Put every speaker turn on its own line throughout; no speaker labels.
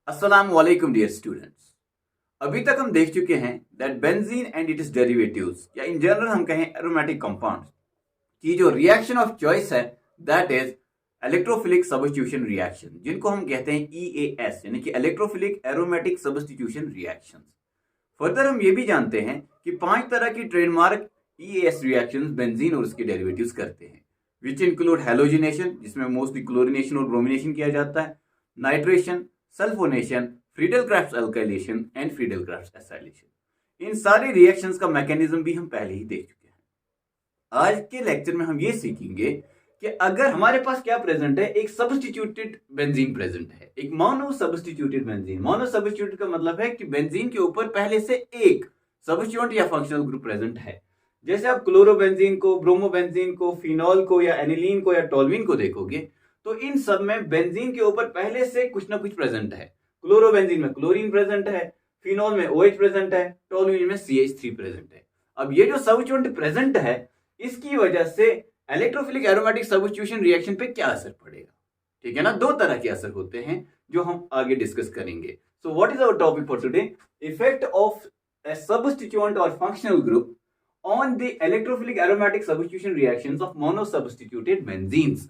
अस्सलाम वालेकुम dear students. अभी तक हम देख चुके हैं that benzene and its derivatives या इन जनरल हम कहें एरोमेटिक कंपाउंड्स की जो रिएक्शन ऑफ चॉइस है that is electrophilic substitution reaction, जिनको हम कहते हैं EAS यानी कि electrophilic aromatic substitution reaction. Further हम ये भी जानते हैं कि 5 तरह की ट्रेडमार्क EAS रिएक्शंस बेंजीन और उसके डेरिवेटिव्स करते हैं, विच इंक्लूड हैलोजिनेशन जिसमें मोस्टली क्लोरिनेशन और ब्रोमिनेशन किया जाता है, nitration, sulphonation, Friedel Crafts alkylation and Friedel Crafts acylation. इन सारे रिएक्शंस का मैकेनिज्म भी हम पहले ही देख चुके हैं। आज के लेक्चर में हम ये सीखेंगे कि अगर हमारे पास क्या प्रेजेंट है, एक सब्स्टिट्यूटेड बेंजीन प्रेजेंट है, एक mono substituted benzene. Mono substituted का मतलब है कि बेंजीन के ऊपर पहले से एक सब्स्टिट्यूएंट या फंक्शनल ग्रुप प्रेजेंट है। जैसे आप क्लोरोबेंजीन को, ब्रोमोबेंजीन को, फिनॉल को या एनिलीन को या टोल्यूइन को देखोगे तो इन सब में बेंजीन के ऊपर पहले से कुछ ना कुछ प्रेजेंट है। क्लोरोबेंजीन में क्लोरीन प्रेजेंट है, फिनॉल में OH प्रेजेंट है, टोल्यूइन में CH3 प्रेजेंट है। अब ये जो सब्स्टिट्यूएंट प्रेजेंट है इसकी वजह से इलेक्ट्रोफिलिक एरोमेटिक सब्स्टिट्यूशन रिएक्शन पे क्या असर पड़ेगा, ठीक है ना। दो तरह के असर होते हैं जो हम आगे डिस्कस करेंगे। So what is our topic for today? Effect of a substituent or functional group on the electrophilic aromatic substitution reactions of monosubstituted benzenes।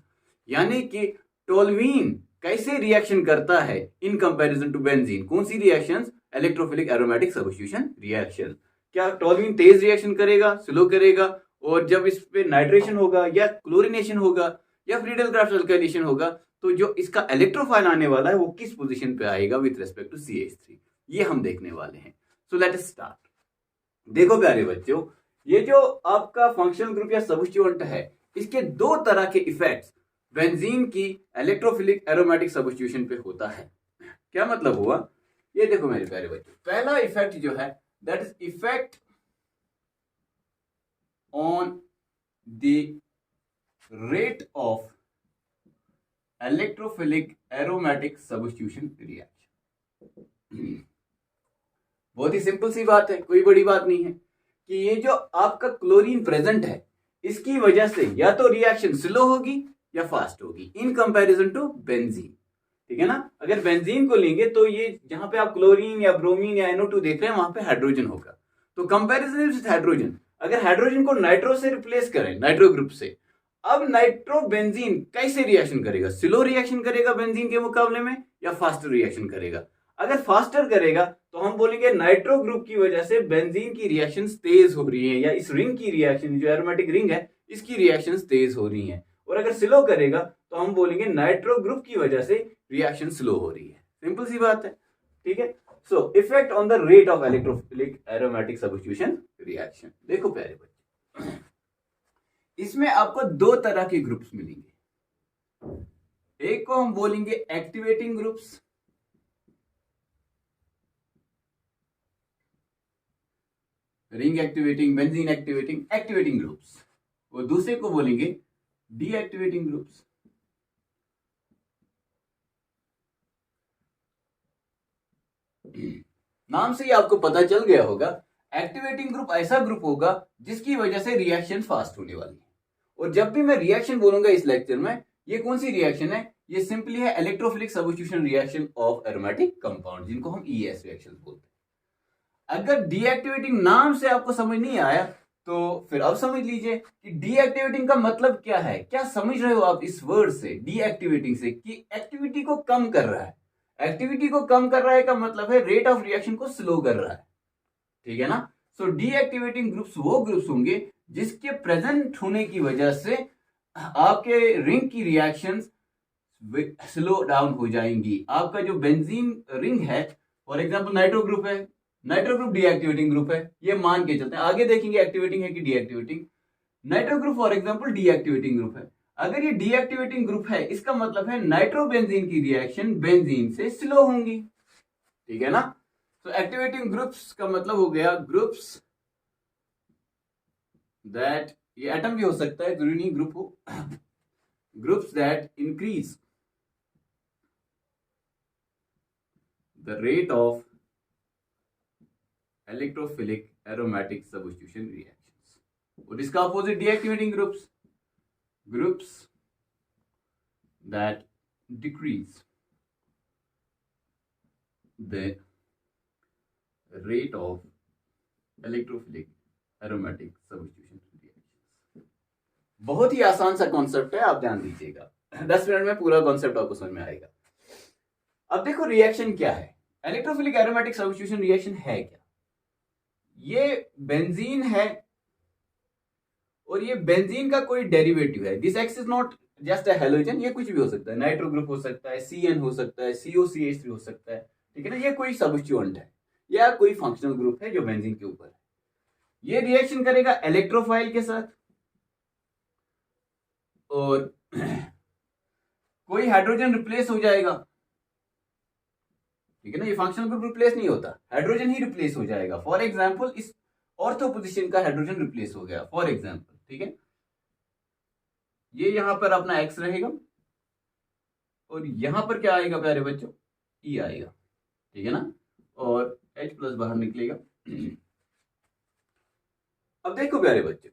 यानी कि टोल्यूइन कैसे रिएक्शन करता है इन कंपैरिजन टू बेंजीन। कौन सी reactions? Electrophilic aromatic substitution reaction. क्या toluene तेज reaction करेगा, स्लो करेगा? और जब इस पे नाइट्रेशन होगा या क्लोरिनेशन होगा या फ्रीडल-क्राफ्ट अल्काइलेशन होगा तो जो इसका इलेक्ट्रोफाइल आने वाला है वो किस पोजीशन पे आएगा विद रिस्पेक्ट टू CH3, ये हम देखने वाले हैं। So let us start. देखो प्यारे बच्चों, ये जो आपका फंक्शनल ग्रुप या सब्स्टिट्यूएंट है इसके दो तरह के इफेक्ट्स बेंजीन की इलेक्ट्रोफिलिक एरोमेटिक सब्स्टिट्यूशन पे होता है। क्या मतलब हुआ? ये देखो मेरे प्यारे बच्चों, पहला इफेक्ट जो है that is effect on the rate of electrophilic aromatic substitution reaction। बहुत ही सिंपल सी बात है, कोई बड़ी बात नहीं है कि ये जो आपका क्लोरीन प्रेजेंट है इसकी वजह से या तो रिएक्शन स्लो होगी या फास्ट होगी इन कंपैरिजन टू बेंजीन, ठीक है ना। अगर बेंजीन को लेंगे तो ये जहां पे आप क्लोरीन या ब्रोमीन या NO2 देख रहे हैं वहां पे हाइड्रोजन होगा, तो कंपैरिजन विद हाइड्रोजन, अगर हाइड्रोजन को नाइट्रो से रिप्लेस करें, नाइट्रो ग्रुप से, अब नाइट्रो बेंजीन कैसे रिएक्शन करेगा? स्लो रिएक्शन करेगा बेंजीन के मुकाबले में या फास्टर रिएक्शन करेगा? अगर फास्टर करेगा तो हम बोलेंगे नाइट्रो ग्रुप की वजह से बेंजीन की रिएक्शन तेज हो रही है, या इस रिंग की रिएक्शन जो एरोमेटिक रिंग है इसकी रिएक्शन तेज हो रही है। और अगर स्लो करेगा तो हम बोलेंगे नाइट्रो ग्रुप की वजह से रिएक्शन स्लो हो रही है। सिंपल सी बात है, ठीक है। So effect on the rate of electrophilic aromatic substitution reaction. देखो प्यारे बच्चे, इसमें आपको दो तरह के ग्रुप्स मिलेंगे। एक को हम बोलेंगे activating groups, ring activating, benzene activating, activating groups, और दूसरे को बोलेंगे डीएक्टिवेटिंग ग्रुप्स। नाम से ही आपको पता चल गया होगा, एक्टिवेटिंग ग्रुप ऐसा ग्रुप होगा जिसकी वजह से रिएक्शन फास्ट होने वाली है। और जब भी मैं रिएक्शन बोलूंगा इस लेक्चर में, ये कौन सी रिएक्शन है? ये सिंपली है electrophilic substitution reaction of aromatic compound, जिनको हम EAS रिएक्शन बोलते हैं। अगर डीएक्टिवेटिंग नाम से आपको समझ नहीं आया तो फिर अब समझ लीजिए कि डीएक्टिवेटिंग का मतलब क्या है। क्या समझ रहे हो आप इस वर्ड से, डीएक्टिवेटिंग से? कि एक्टिविटी को कम कर रहा है। एक्टिविटी को कम कर रहा है का मतलब है रेट ऑफ रिएक्शन को स्लो कर रहा है, ठीक है ना। सो डीएक्टिवेटिंग ग्रुप्स वो ग्रुप्स होंगे जिसके प्रेजेंट होने की वजह से आपके रिंग की रिएक्शंस स्लो डाउन हो जाएंगी। आपका जो बेंजीन रिंग है, फॉर एग्जांपल नाइट्रो ग्रुप है, नाइट्रो ग्रुप डीएक्टिवेटिंग ग्रुप है, ये मान के चलते हैं, आगे देखेंगे एक्टिवेटिंग है कि deactivating. Nitro group for example deactivating group है। अगर ये डीएक्टिवेटिंग ग्रुप है इसका मतलब है नाइट्रोबेंजीन की रिएक्शन बेंजीन से स्लो होंगी, ठीक है ना। तो एक्टिवेटिंग ग्रुप्स का मतलब हो गया ग्रुप्स दैट, ये एटम भी हो सकता है, जरूरी नहीं ग्रुप हो, groups that increase the rate of electrophilic aromatic substitution reactions. और इसका opposite deactivating groups, groups that decrease the rate of electrophilic aromatic substitution reaction. बहुत ही आसान सा कॉन्सेप्ट है, आप ध्यान दीजिएगा, 10 मिनट में पूरा कॉन्सेप्ट आपको समझ में आएगा। अब देखो रिएक्शन क्या है, इलेक्ट्रोफिलिक एरोमेटिक सब्स्टिट्यूशन रिएक्शन है क्या। ये बेंजीन है और ये बेंजीन का कोई डेरिवेटिव है। This x is not just a halogen, ये कुछ भी हो सकता है, नाइट्रो ग्रुप हो सकता है, CN हो सकता है, COCH3 हो सकता है, ठीक है ना। ये कोई सब्स्टिट्यूएंट है या कोई फंक्शनल ग्रुप है जो बेंजीन के ऊपर है। ये रिएक्शन करेगा इलेक्ट्रोफाइल के साथ और कोई हाइड्रोजन रिप्लेस हो जाएगा, ठीक है ना। ये फंक्शनल ग्रुप रिप्लेस नहीं होता, हाइड्रोजन ही रिप्लेस हो जाएगा। फॉर एग्जांपल इस ऑर्थो पोजीशन का हाइड्रोजन रिप्लेस हो गया फॉर एग्जांपल, ठीक है। ये यहां पर अपना एक्स रहेगा और यहां पर क्या आएगा प्यारे बच्चों, ई आएगा, ठीक है ना, और H प्लस बाहर निकलेगा। अब देखो प्यारे बच्चों,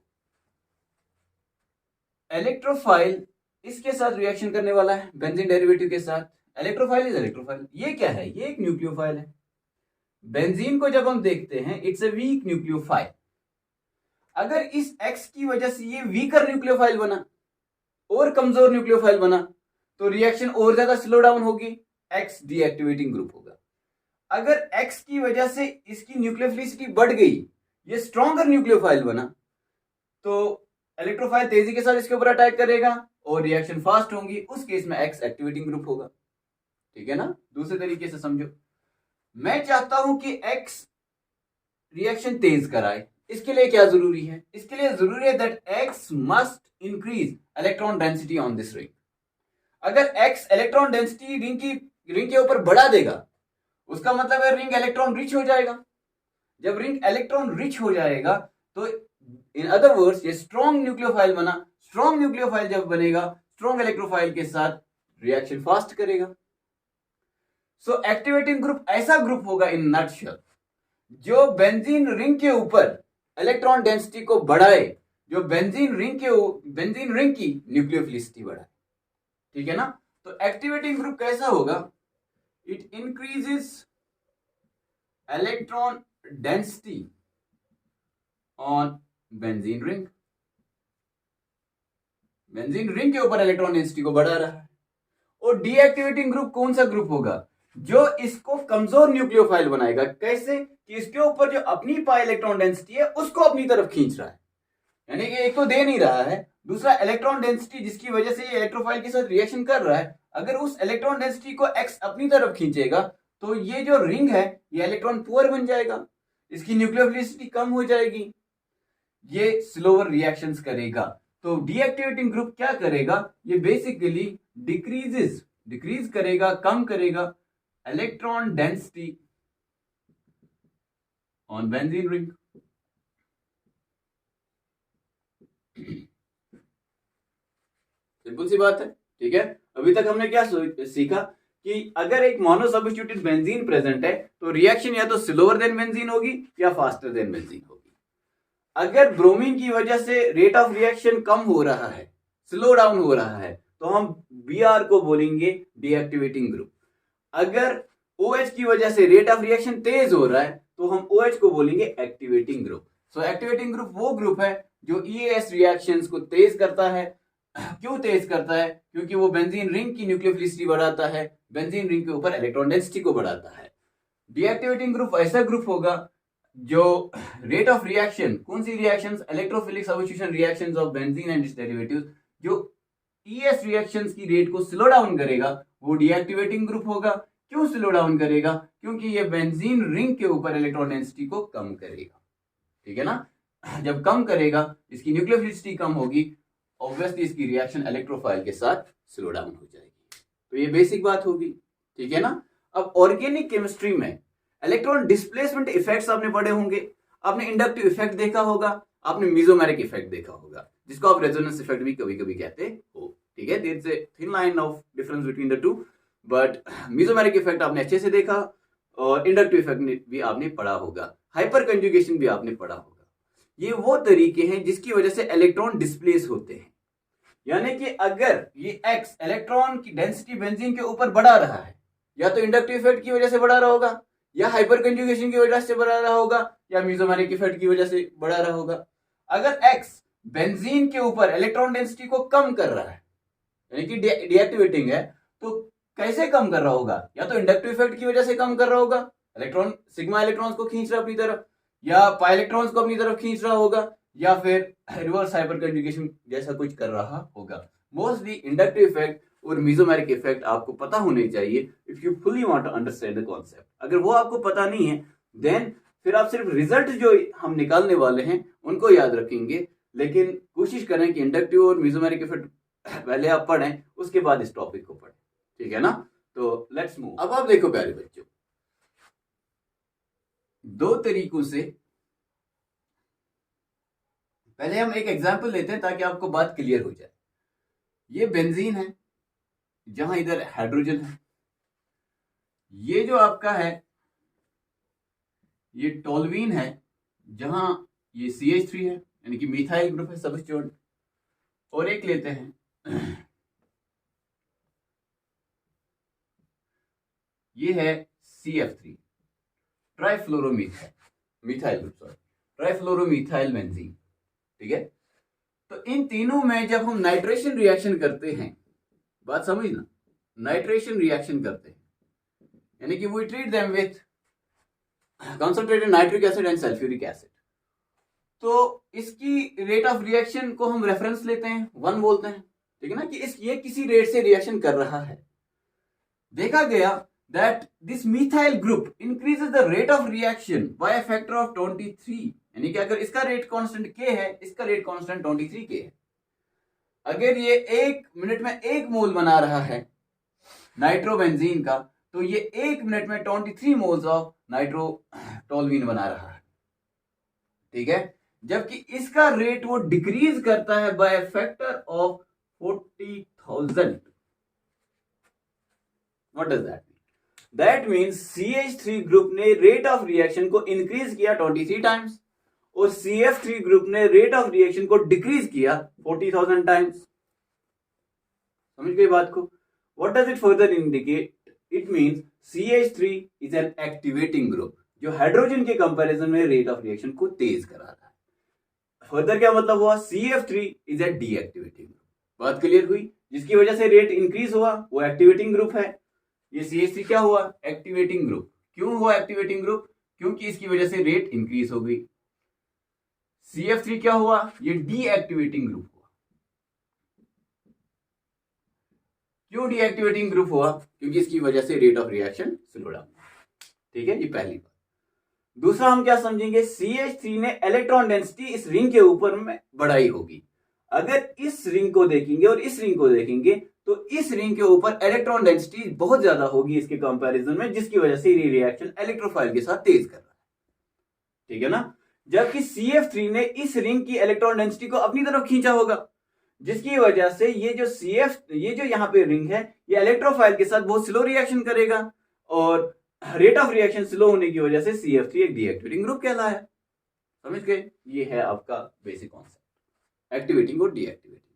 इलेक्ट्रोफाइल इसके साथ रिएक्शन करने वाला है बेंजीन डेरिवेटिव के साथ। Electrophile is electrophile. ये क्या है, ये एक न्यूक्लियोफाइल है। बेंजीन को जब हम देखते हैं इट्स ए वीक न्यूक्लियोफाइल। अगर इस एक्स की वजह से ये वीकर न्यूक्लियोफाइल बना और कमजोर न्यूक्लियोफाइल बना तो रिएक्शन और ज्यादा स्लो डाउन होगी, एक्स डीएक्टिवेटिंग ग्रुप होगा। अगर एक्स की वजह से इसकी न्यूक्लियोफिलिसिटी बढ़ गई, ये स्ट्रॉन्गर न्यूक्लियोफाइल बना, तो इलेक्ट्रोफाइल तेजी के साथ इसके ऊपर अटैक करेगा और रिएक्शन फास्ट होंगी, उस केस में एक्स एक्टिवेटिंग ग्रुप होगा, ठीक है ना। दूसरे तरीके से समझो, मैं चाहता हूं कि एक्स रिएक्शन तेज कराए, इसके लिए क्या जरूरी है, इसके लिए जरूरी है that x must increase electron density on this ring. अगर एक्स इलेक्ट्रॉन डेंसिटी रिंग के ऊपर बढ़ा देगा, उसका मतलब है रिंग इलेक्ट्रॉन रिच हो जाएगा। जब रिंग इलेक्ट्रॉन रिच हो जाएगा तो इन अदर वर्ड्स ये स्ट्रॉन्ग न्यूक्लियोफाइल बना। स्ट्रॉन्ग न्यूक्लियोफाइल जब बनेगा, स्ट्रॉन्ग इलेक्ट्रोफाइल के साथ रिएक्शन फास्ट करेगा। सो एक्टिवेटिंग ग्रुप ऐसा ग्रुप होगा इन नटशेल जो बेंजीन रिंग के ऊपर इलेक्ट्रॉन डेंसिटी को बढ़ाए, जो बेंजीन रिंग की न्यूक्लियोफिलिसिटी बढ़ाए, ठीक है ना। तो एक्टिवेटिंग ग्रुप कैसा होगा, it increases electron density on benzene ring. Benzene ring के ऊपर इलेक्ट्रॉन डेंसिटी को बढ़ा रहा है। और डीएक्टिवेटिंग ग्रुप कौन सा ग्रुप होगा, जो इसको कमजोर न्यूक्लियोफाइल बनाएगा। कैसे कि इसके ऊपर जो अपनी पाई इलेक्ट्रॉन डेंसिटी है उसको अपनी तरफ खींच रहा है, यानी कि एक तो दे नहीं रहा है, दूसरा इलेक्ट्रॉन डेंसिटी जिसकी वजह से ये इलेक्ट्रोफाइल के साथ रिएक्शन कर रहा है, अगर उस इलेक्ट्रॉन डेंसिटी को एक्स अपनी तरफ खींचेगा तो ये जो रिंग है ये इलेक्ट्रॉन पुअर बन जाएगा, इसकी न्यूक्लियोफिलिसिटी कम हो जाएगी, ये स्लोअर रिएक्शंस करेगा। तो डीएक्टिवेटिंग ग्रुप क्या करेगा, ये बेसिकली डिक्रीज करेगा, कम करेगा electron density on benzene ring. Simple सी बात है, ठीक है। अभी तक हमने क्या सीखा कि अगर एक मोनो सब्स्टिट्यूटेड बेंजीन प्रेजेंट है तो रिएक्शन या तो स्लोअर देन बेंजीन होगी या फास्टर देन बेंजीन होगी। अगर ब्रोमीन की वजह से रेट ऑफ रिएक्शन कम हो रहा है, स्लो डाउन हो रहा है, तो हम Br को बोलेंगे डीएक्टिवेटिंग ग्रुप। अगर OH की वजह से रेट ऑफ रिएक्शन तेज हो रहा है तो हम OH को बोलेंगे एक्टिवेटिंग ग्रुप। सो एक्टिवेटिंग ग्रुप वो ग्रुप है जो EAS रिएक्शंस को तेज करता है। क्यों तेज करता है, क्योंकि वो बेंजीन रिंग की न्यूक्लियोफिलिसिटी बढ़ाता है, बेंजीन रिंग के ऊपर इलेक्ट्रॉन डेंसिटी को बढ़ाता है। डीएक्टिवेटिंग ग्रुप ऐसा ग्रुप होगा जो रेट ऑफ रिएक्शन, कौन सी reactions, electrophilic substitution reactions of benzene and its derivatives, जो ES रिएक्शंस की रेट को स्लो डाउन करेगा, वो डीएक्टिवेटिंग ग्रुप होगा। क्यों स्लो डाउन करेगा, क्योंकि ये बेंजीन रिंग के ऊपर इलेक्ट्रॉन डेंसिटी को कम करेगा, ठीक है ना। जब कम करेगा, इसकी न्यूक्लियोफिलिसिटी कम होगी, ऑब्वियसली इसकी रिएक्शन इलेक्ट्रोफाइल के साथ स्लो डाउन हो जाएगी। तो ये बेसिक बात होगी, ठीक है ना। अब ऑर्गेनिक केमिस्ट्री में इलेक्ट्रॉन डिस्प्लेसमेंट इफेक्ट्स आपने पढ़े होंगे, आपने इंडक्टिव इफेक्ट देखा होगा, आपने मेसोमेरिक इफेक्ट देखा होगा, जिसको आप रेजोनेंस इफेक्ट भी कभी कभी कहते हो, ठीक है। There is a thin line of difference between the two, but mesomeric effect आपने अच्छे से देखा और इंडक्टिव इफेक्ट भी आपने पढ़ा होगा, हाइपर कंजुगेशन भी आपने पढ़ा होगा। ये वो तरीके हैं जिसकी वजह से इलेक्ट्रॉन डिस्प्लेस होते हैं, यानी कि अगर ये एक्स इलेक्ट्रॉन की डेंसिटी बेंजीन के ऊपर बढ़ा रहा है या तो इंडक्टिव इफेक्ट की वजह से बढ़ा रहा होगा, या हाइपर कंजुगेशन की वजह से बढ़ा रहा होगा, या मेसोमेरिक इफेक्ट की वजह से बढ़ा रहा होगा। अगर एक्स बेंजीन के ऊपर इलेक्ट्रॉन डेंसिटी को कम कर रहा है, यानी कि डीएक्टिवेटिंग है, तो कैसे कम कर रहा होगा? या तो इंडक्टिव इफेक्ट की वजह से कम कर रहा होगा, इलेक्ट्रॉन सिग्मा इलेक्ट्रॉन्स को खींच रहा अपनी तरफ, या पाई इलेक्ट्रॉन्स को अपनी तरफ खींच रहा होगा, या फिर रिवर्स हाइपर कंजुगेशन जैसा कुछ कर रहा होगा। मोस्टली इंडक्टिव इफेक्ट और मेसोमेरिक इफेक्ट आपको पता होने चाहिए if you fully want to understand the concept. अगर वो आपको पता नहीं है देन फिर आप सिर्फ रिजल्ट जो हम निकालने वाले हैं उनको याद रखेंगे, लेकिन कोशिश करें कि इंडक्टिव और मेसोमेरिक इफेक्ट पहले आप पढ़ें, उसके बाद इस टॉपिक को पढ़ें, ठीक है ना? तो लेट्स मूव। अब आप देखो प्यारे बच्चों, दो तरीकों से पहले हम एक एग्जांपल लेते हैं ताकि आपको बात क्लियर हो जाए। ये बेंजीन है जहां इधर हाइड्रोजन है, ये जो आपका है ये टोल्यूइन है जहां ये CH3 है, यानी कि मिथाइल ग्रुप है सब्स्टिट्यूएंट। और एक लेते हैं ये है CF3 trifluoromethyl methyl group, sorry trifluoromethyl benzene, ठीक है? तो इन तीनों में जब हम नाइट्रेशन रिएक्शन करते हैं, बात समझना, नाइट्रेशन रिएक्शन करते हैं यानी कि we treat them with concentrated nitric acid and sulphuric acid, तो इसकी रेट ऑफ रिएक्शन को हम रेफरेंस लेते हैं 1 बोलते हैं, ठीक है ना? कि ये किसी रेट से रिएक्शन कर रहा है। देखा गया that this methyl group increases the rate of reaction by a factor of 23, यानी कि अगर इसका रेट कांस्टेंट K है, इसका रेट कांस्टेंट 23 K है। अगर ये 1 मिनट में 1 मोल बना रहा है नाइट्रोबेंजीन का, तो ये 1 मिनट में 23 मोल्स ऑफ नाइट्रोटोल्यूइन बना रहा है, ठीक है? जबकि इसका रेट वो डिक्रीज करता है by a factor of 40,000। What does that? That means CH3 group ने रेट ऑफ रिएक्शन को इंक्रीज किया 23 टाइम्स और CF3 ग्रुप ने रेट ऑफ रिएक्शन को डिक्रीज किया 40,000 टाइम्स। समझ गए बात को? What does it further indicate? It means CH3 is an activating group जो हाइड्रोजन के कंपैरिजन में रेट ऑफ रिएक्शन को तेज करा रहा है। फर्दर क्या मतलब हुआ? CF3 is a deactivating group। बात क्लियर हुई? जिसकी वजह से रेट इंक्रीज हुआ वो एक्टिवेटिंग ग्रुप है। ये CH3 क्या हुआ? Activating group. क्यों हुआ एक्टिवेटिंग ग्रुप? क्योंकि इसकी वजह से रेट इंक्रीज हो गई। CF3 क्या हुआ? ये डीएक्टिवेटिंग ग्रुप हुआ। क्यों डीएक्टिवेटिंग ग्रुप हुआ? क्योंकि इसकी वजह से rate of reaction slow down, ठीक है? ये पहली बात। दूसरा हम क्या समझेंगे? CH3 ने इलेक्ट्रॉन डेंसिटी इस रिंग के ऊपर में बढ़ाई होगी। अगर इस रिंग को देखेंगे और इस रिंग को देखेंगे तो इस रिंग के ऊपर इलेक्ट्रॉन डेंसिटी बहुत ज्यादा होगी इसके कंपैरिजन में, जिसकी वजह से ये रिएक्शन इलेक्ट्रोफाइल के साथ तेज कर रहा है, ठीक है ना? जबकि CF3 ने इस रिंग की इलेक्ट्रॉन डेंसिटी को अपनी तरफ खींचा होगा, जिसकी वजह से ये जो यहाँ पे रिंग है ये इलेक्ट्रोफाइल के साथ बहुत स्लो रिएक्शन करेगा और रेट ऑफ रिएक्शन स्लो होने की वजह से CF3 एक डीएक्टिवेटिंग ग्रुप कहलाया। समझ गए? ये है आपका बेसिक कॉन्सेप्ट एक्टिवेटिंग और डीएक्टिवेटिंग,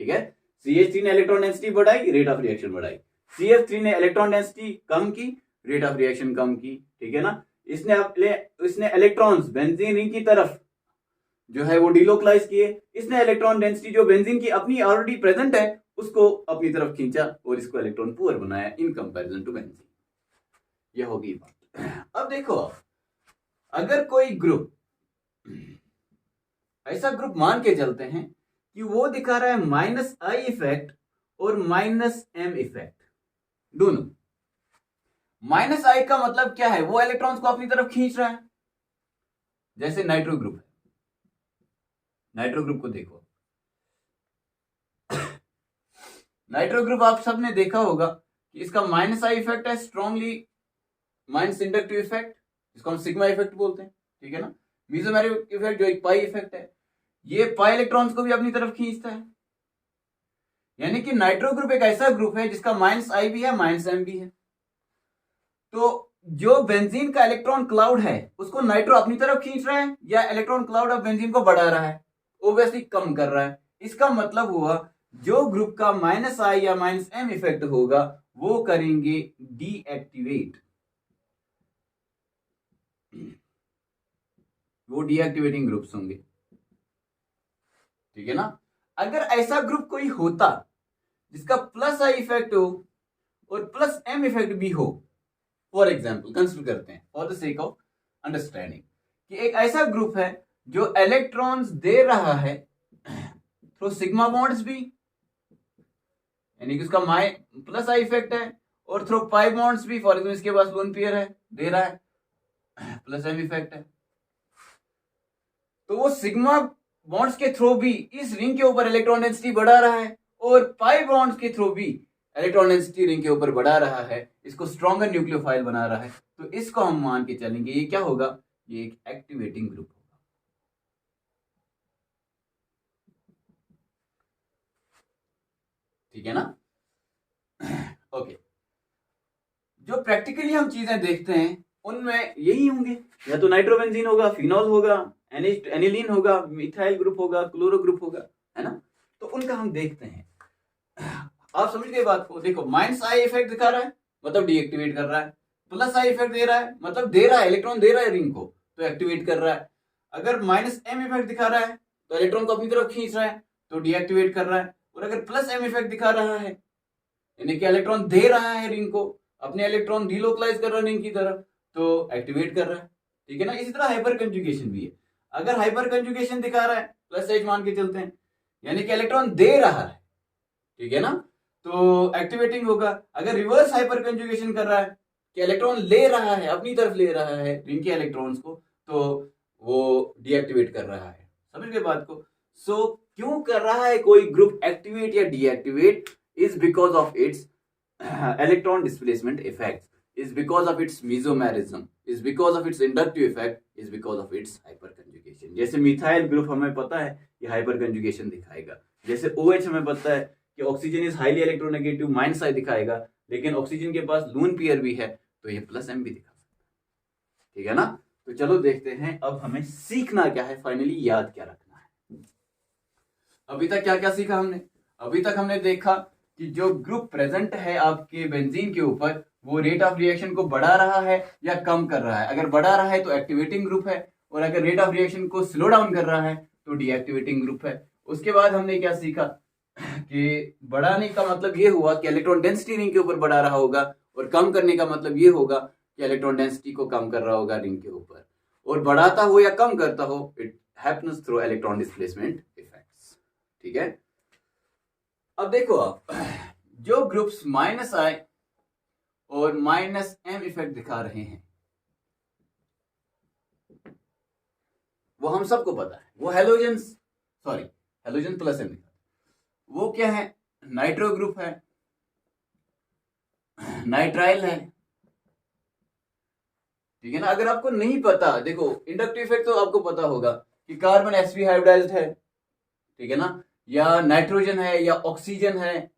ठीक है? CH3 ने इलेक्ट्रॉन डेंसिटी बढ़ाई, रेट ऑफ रिएक्शन बढ़ाई। CF3 ने इलेक्ट्रॉन डेंसिटी कम की, रेट ऑफ रिएक्शन कम की, ठीक है ना? इसने इलेक्ट्रॉन्स बेंजीन रिंग की तरफ जो है वो डिलोकलाइज किए। इसने इलेक्ट्रॉन डेंसिटी जो बेंजीन की अपनी ऑलरेडी प्रेजेंट है उसको अपनी तरफ खींचा और इसको इलेक्ट्रॉन पुअर बनाया इन कंपैरिजन टू बेंजीन। ये होगी बात। अब देखो, अगर कोई ग्रुप ऐसा ग्रुप मान के चलते हैं कि वो दिखा रहा है -I इफेक्ट और -M इफेक्ट दोनों। -I का मतलब क्या है? वो इलेक्ट्रॉन्स को अपनी तरफ खींच रहा है, जैसे नाइट्रो ग्रुप है। नाइट्रो ग्रुप को देखो, नाइट्रो ग्रुप आप सबने देखा होगा कि इसका -I इफेक्ट है, स्ट्रॉन्गली माइनस इंडक्टिव इफेक्ट, इसको हम सिग्मा इफेक्ट बोलते हैं, ठीक है ना? मेसोमेरिक इफेक्ट जो एक पाई इफेक्ट है, ये पाई इलेक्ट्रॉन्स को भी अपनी तरफ खींचता है। यानी कि नाइट्रो ग्रुप एक ऐसा ग्रुप है जिसका -I भी है -M भी है। तो जो बेंजीन का इलेक्ट्रॉन क्लाउड है उसको नाइट्रो अपनी तरफ खींच रहा है या इलेक्ट्रॉन क्लाउड ऑफ बेंजीन को बढ़ा रहा है? ओब्वियसली कम कर रहा है। इसका मतलब हुआ जो ग्रुप का -I या -M इफेक्ट होगा वो करेंगे डीएक्टिवेट, वो डीएक्टिवेटिंग ग्रुप्स होंगे, ठीक है ना। अगर ऐसा ग्रुप कोई होता जिसका प्लस आई इफेक्ट हो और प्लस एम इफेक्ट भी हो, फॉर एग्जाम्पल कंसिडर करते हैं for the sake of understanding कि एक ऐसा ग्रुप है जो इलेक्ट्रॉन्स दे रहा है थ्रू सिग्मा बॉन्ड्स भी, यानी कि उसका माई प्लस आई इफेक्ट है, और थ्रू पाई बॉन्ड्स भी, फॉर एग्जाम्पल इसके पास लोन पेयर है, दे रहा है, प्लस एम इफेक्ट है। तो वो सिग्मा बॉन्ड्स के थ्रू भी इस रिंग के ऊपर इलेक्ट्रॉन डेंसिटी बढ़ा रहा है, और पाई बॉन्ड्स के थ्रू भी इलेक्ट्रॉन डेंसिटी रिंग के ऊपर बढ़ा रहा है, इसको स्ट्रॉन्गर न्यूक्लियोफाइल बना रहा है। तो इसको हम मान के चलेंगे ये क्या होगा, ये एक एक्टिवेटिंग ग्रुप होगा, ठीक है ना। ओके, जो प्रैक्टिकली हम चीजें देखते हैं उनमें यही होंगे, या तो नाइट्रोबेंजीन होगा, फिनॉल होगा, एनिलीन होगा, मिथाइल ग्रुप होगा, क्लोरो ग्रुप होगा, है ना। तो उनका हम देखते हैं। आप समझ गए बात को। देखो, माइनस आई इफेक्ट दिखा रहा है मतलब डीएक्टिवेट कर रहा है, प्लस आई इफेक्ट दे रहा है मतलब दे रहा है, इलेक्ट्रॉन दे रहा है रिंग को तो एक्टिवेट कर रहा है। अगर माइनस एम इफेक्ट दिखा रहा है तो इलेक्ट्रॉन को अपनी तरफ खींच रहा है तो डीएक्टिवेट कर रहा है। और अगर प्लस एम इफेक्ट दिखा रहा है यानी कि इलेक्ट्रॉन दे रहा है रिंग को, अपने इलेक्ट्रॉन डिलोकलाइज कर रहा है रिंग की तरफ, तो एक्टिवेट कर रहा है, ठीक है ना। इसी तरह हाइपर कंजुगेशन भी है। अगर हाइपर कंजुगेशन दिखा रहा है प्लस एच मान के चलते हैं, यानी कि इलेक्ट्रॉन दे रहा है, ठीक है ना, तो एक्टिवेटिंग होगा। अगर रिवर्स हाइपर कंजुगेशन कर रहा है कि इलेक्ट्रॉन ले रहा है, अपनी तरफ ले रहा है रिंग के इलेक्ट्रॉन्स को, तो वो डीएक्टिवेट कर रहा है। समझ गए बात को। सो क्यों कर रहा है कोई ग्रुप एक्टिवेट या deactivate, is because of its electron displacement effect, is because of its mesomerism, is because of its inductive effect, is because of its hyperconjugation। जैसे मिथाइल ग्रुप हमें पता है ये हाइपर कंजुगेशन दिखाएगा, जैसे OH हमें पता है कि oxygen is highly electronegative, minus I दिखाएगा, लेकिन ऑक्सीजन के पास लून पेयर भी है तो ये प्लस एम भी दिखा सकता है, ठीक है ना। तो चलो देखते हैं अब हमें सीखना क्या है, फाइनली याद क्या रखना है। अभी तक क्या क्या सीखा हमने? अभी तक हमने देखा कि जो ग्रुप प्रेजेंट है आपके बेंजीन के ऊपर वो रेट ऑफ रिएक्शन को बढ़ा रहा है या कम कर रहा है। अगर बढ़ा रहा है तो एक्टिवेटिंग ग्रुप है, और अगर रेट ऑफ रिएक्शन को स्लो डाउन कर रहा है तो डीएक्टिवेटिंग ग्रुप है। उसके बाद हमने क्या सीखा कि बढ़ाने का मतलब ये हुआ कि इलेक्ट्रॉन डेंसिटी रिंग के ऊपर बढ़ा रहा होगा, और कम करने का मतलब ये होगा कि इलेक्ट्रॉन डेंसिटी को कम कर रहा होगा रिंग के ऊपर। और बढ़ाता हो या कम करता हो, it happens through electron displacement effects, ठीक है। अब देखो आप, जो ग्रुप्स माइनस आई और माइनस एम इफेक्ट दिखा रहे हैं वो हम सबको पता है, वो हेलोजन प्लस एम दिखा, वो क्या है, नाइट्रो ग्रुप है, नाइट्राइल है, ठीक है ना। अगर आपको नहीं पता, देखो इंडक्टिव इफेक्ट तो आपको पता होगा कि कार्बन sp हाइब्रिडाइज्ड है, ठीक है ना, या नाइट्रोजन है या ऑक्सीजन है,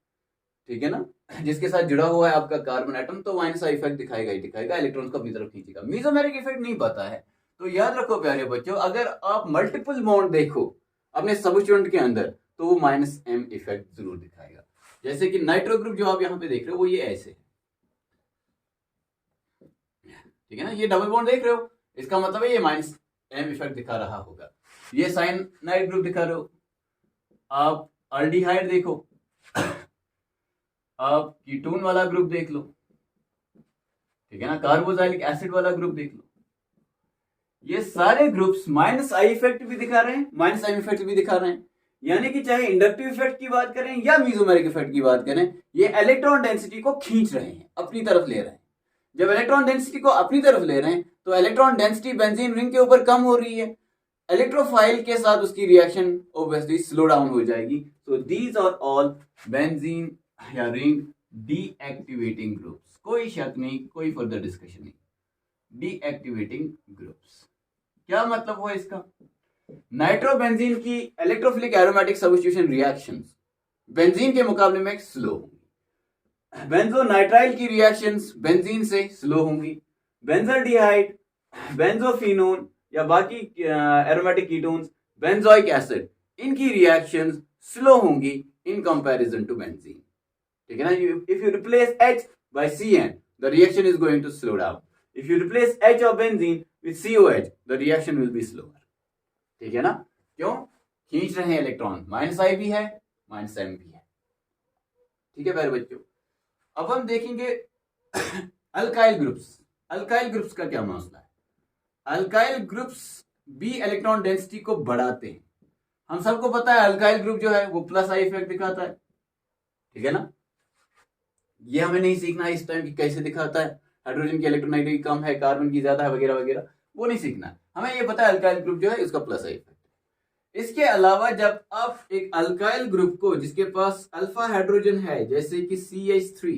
ठीक है ना, जिसके साथ जुड़ा हुआ है आपका कार्बन एटम, तो माइनस आई इफेक्ट दिखाएगा ही दिखाएगा, इलेक्ट्रॉन को अपनी तरफ खींचेगा। मेसोमेरिक इफेक्ट नहीं पता है तो याद रखो प्यारे बच्चों, अगर आप मल्टीपल बॉन्ड देखो अपने सबस्टिट्यूएंट के अंदर तो वो माइनस एम इफेक्ट जरूर दिखाएगा। जैसे कि नाइट्रो ग्रुप जो आप यहाँ पे देख रहे हो वो ये ऐसे है, ठीक है ना, ये डबल बॉन्ड देख रहे हो, इसका मतलब है ये माइनस एम इफेक्ट दिखा रहा होगा। ये साइनाइड ग्रुप दिखा रहे हो, आप अल्डिहाइड देखो, आप कीटोन वाला ग्रुप देख लो, ठीक है ना, कार्बोक्सिलिक एसिड वाला ग्रुप देख लो, ये सारे ग्रुप्स माइनस आई इफेक्ट भी दिखा रहे हैं, माइनस एम इफेक्ट भी दिखा रहे हैं। यानी कि चाहे इंडक्टिव इफेक्ट की बात करें या मेसोमेरिक इफेक्ट की बात करें, ये इलेक्ट्रॉन डेंसिटी को खींच रहे हैं, अपनी तरफ ले रहे हैं। जब इलेक्ट्रॉन डेंसिटी को अपनी तरफ ले रहे हैं तो इलेक्ट्रॉन डेंसिटी बेंजीन रिंग के ऊपर कम हो रही है, इलेक्ट्रोफाइल के साथ उसकी रिएक्शन ऑब्वियसली स्लो डाउन हो जाएगी। So these are all benzene या रिंग डीएक्टिवेटिंग ग्रुप्स, कोई शक नहीं, कोई फर्दर डिस्कशन नहीं, डीएक्टिवेटिंग ग्रुप्स। क्या मतलब हुआ इसका? नाइट्रोबेंजीन की electrophilic aromatic substitution reactions benzene के मुकाबले में स्लो होंगी, बेंजोनाइट्राइल की रिएक्शंस बेंजीन से स्लो होंगी, बेंजोल्डिहाइड, बेंजोफिनोन या बाकी एरोमेटिक कीटोन्स, बेंजोइक एसिड, इनकी रिएक्शंस स्लो होंगी इन कंपैरिजन टू बेंजीन। ठीक है ना. If you replace H by CN, the reaction is going to slow down. If you replace H of benzene with COH, the reaction will be slower. ठीक है ना. क्यों? खींच रहे हैं इलेक्ट्रॉन, माइनस आई भी है, माइनस एम भी है. ठीक है प्यारे बच्चों. अब हम देखेंगे अल्काइल ग्रुप्स. अल्काइल ग्रुप्स का क्या मसला है? अल्काइल ग्रुप्स बी इलेक्ट्रॉन डेंसिटी को बढ़ाते हैं. हम सबको पता है अल्काइल ग्रुप जो है वो प्लस आई इफेक्ट दिखाता है. ठीक है ना. ये हमें नहीं सीखना है इस टाइम कि कैसे दिखाता है, हाइड्रोजन की इलेक्ट्रोनेगेटिविटी कम है, कार्बन की ज्यादा है, वगैरह वगैरह, वो नहीं सीखना. हमें ये पता है अल्काइल ग्रुप जो है उसका प्लस आई इफेक्ट. इसके अलावा जब आप एक अल्काइल ग्रुप को जिसके पास अल्फा हाइड्रोजन है, जैसे कि CH3,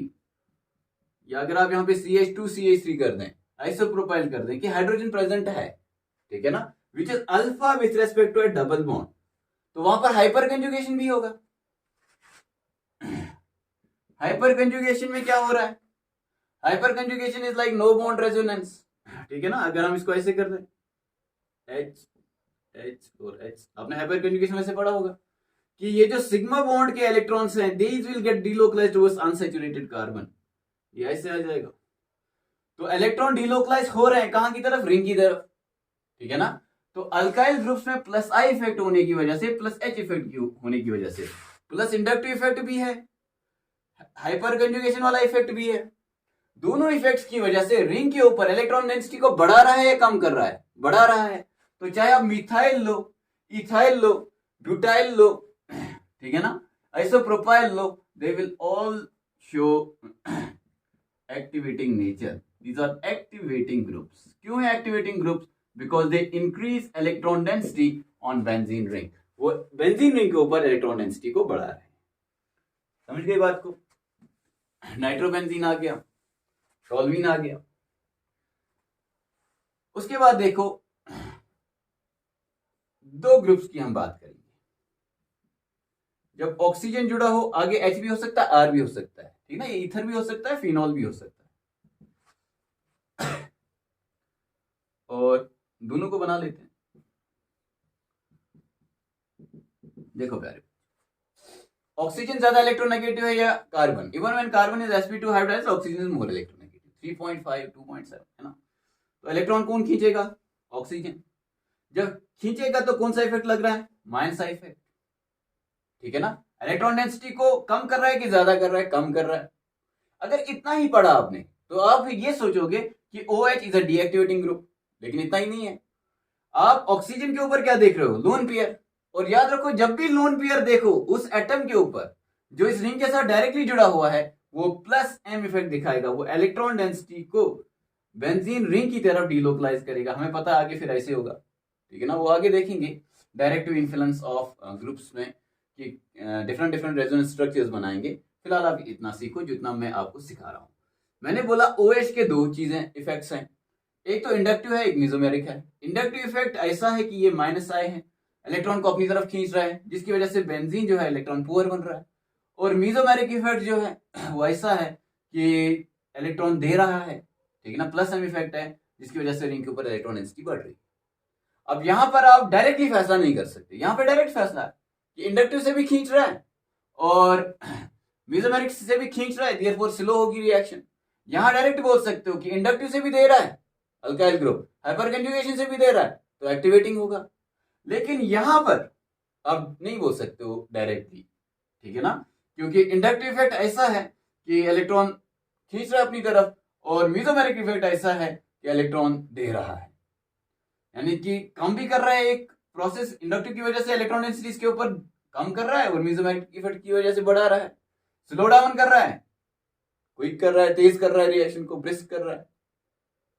या अगर आप यहाँ पे CH2 CH3 कर दें, आइसोप्रोपाइल कर दें कि हाइड्रोजन प्रेजेंट है, ठीक है ना, which is alpha with respect to a double bond, तो वहां पर हाइपर कंजुगेशन भी होगा. हाइपर कंजुगेशन में क्या हो रहा है? Hyperconjugation is like no bond resonance. ठीक है ना. अगर हम इसको ऐसे कर दें H और H, आपने हाइपर कंजुगेशन में से पढ़ा होगा कि ये जो सिग्मा बॉन्ड के इलेक्ट्रॉन्स हैं, these will get delocalised towards unsaturated carbon. ये ऐसे आ जाएगा. तो इलेक्ट्रॉन डिलोकलाइज हो रहे हैं कहां की तरफ? रिंग की तरफ. ठीक है ना. तो अल्काइल ग्रुप्स में प्लस आई इफेक्ट होने की वजह से, प्लस एच इफेक्ट होने की वजह से, प्लस इंडक्टिव इफेक्ट भी है, हाइपर कंजुगेशन वाला इफेक्ट भी है. दोनों इफेक्ट्स की वजह से रिंग के ऊपर इलेक्ट्रॉन डेंसिटी को बढ़ा रहा है या कम कर रहा है? बढ़ा रहा है. तो चाहे आप मिथाइल लो, इथाइल लो, ब्यूटाइल लो, ठीक है ना, isopropyl low, they will all show activating nature. These are activating groups. क्यों है activating groups? Because they increase electron density on benzene ring. वो बेंजीन रिंग के ऊपर इलेक्ट्रॉन डेंसिटी को बढ़ा रहे हैं. समझ गई बात को? नाइट्रोबेंजीन आ गया, टॉल्यूइन आ गया. उसके बाद देखो दो ग्रुप्स की हम बात करेंगे. जब ऑक्सीजन जुड़ा हो, आगे H भी हो सकता है, R भी हो सकता है, ठीक है ना, ये ईथर भी हो सकता है, फिनॉल भी हो सकता है. और दोनों को बना लेते हैं. देखो प्यारे, ऑक्सीजन ज्यादा इलेक्ट्रोनेगेटिव है या carbon? Even when carbon is sp2 hybridised, oxygen is more electronegative, 3.5 2.7, है ना. तो इलेक्ट्रॉन कौन खींचेगा? ऑक्सीजन. जब खींचेगा तो कौन सा इफेक्ट लग रहा है? Minus I effect. ठीक है ना. इलेक्ट्रॉन डेंसिटी को कम कर रहा है कि ज्यादा कर रहा है? कम कर रहा है. अगर इतना ही पढ़ा आपने तो आप ये सोचोगे कि OH is a deactivating group, लेकिन इतना ही नहीं है. आप ऑक्सीजन के ऊपर क्या देख रहे हो? Lone pair. और याद रखो, जब भी लोन पेयर देखो उस एटम के ऊपर जो इस रिंग के साथ डायरेक्टली जुड़ा हुआ है, वो प्लस एम इफेक्ट दिखाएगा. वो इलेक्ट्रॉन डेंसिटी को बेंजीन रिंग की तरफ डिलोकलाइज करेगा. हमें पता आगे फिर ऐसे होगा, ठीक है ना. वो आगे देखेंगे डायरेक्टिव इन्फ्लुएंस ऑफ ग्रुप्स में कि डिफरेंट डिफरेंट रेजोनेंस स्ट्रक्चर्स बनाएंगे. फिलहाल आप इतना सीखो जितना मैं आपको सिखा रहा हूं. मैंने बोला OH के दो चीजें इफेक्ट्स हैं. एक तो इंडक्टिव है, एक मेसोमेरिक है. इंडक्टिव इफेक्ट ऐसा है कि ये माइनस आई है, इलेक्ट्रॉन को अपनी तरफ खींच रहा है, जिसकी वजह से बेंजीन जो है इलेक्ट्रॉन पुअर बन रहा है. और मेसोमेरिक इफेक्ट जो है वो ऐसा है कि इलेक्ट्रॉन दे रहा है, ठीक है ना, प्लस एम इफेक्ट है, जिसकी वजह से रिंग के ऊपर इलेक्ट्रॉन डेंसिटी बढ़ रही है. अब यहां पर आप डायरेक्टली फैसला नहीं कर सकते. यहां पर डायरेक्ट फैसला है कि इंडक्टिव से भी खींच रहा है और मेसोमेरिक से भी खींच रहा है, देयरफॉर स्लो होगी रिएक्शन. यहां डायरेक्ट बोल सकते हो कि इंडक्टिव से भी दे रहा है अल्काइल ग्रुप, हाइपर कंजुगेशन से भी दे रहा है, तो एक्टिवेटिंग होगा. लेकिन यहां पर अब नहीं बोल सकते हो डायरेक्टली, ठीक है ना, क्योंकि इंडक्टिव इफेक्ट ऐसा है कि इलेक्ट्रॉन खींच रहा है अपनी तरफ, और मेसोमेरिक इफेक्ट ऐसा है कि इलेक्ट्रॉन दे रहा है, यानी कि कम भी कर रहा है. एक प्रोसेस इंडक्टिव की वजह से इलेक्ट्रॉन डेंसिटी इसके ऊपर कम कर रहा है, और मेसोमेरिक इफेक्ट की वजह से बढ़ा रहा है, स्लो डाउन कर रहा है, क्विक कर रहा है, तेज कर रहा है, रिएक्शन को ब्रिस्क कर रहा है,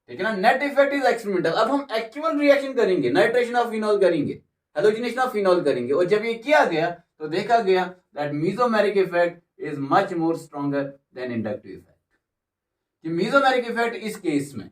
ठीक है ना. Net effect is experimental. अब हम एक्चुअल रिएक्शन करेंगे, नाइट्रेशन ऑफ फिनॉल करेंगे, हेलोजिनेशन ऑफ फिनॉल करेंगे, और जब ये किया गया तो देखा गया that mesomeric effect is much more stronger than inductive effect. कि मेसोमेरिक इफेक्ट इस केस में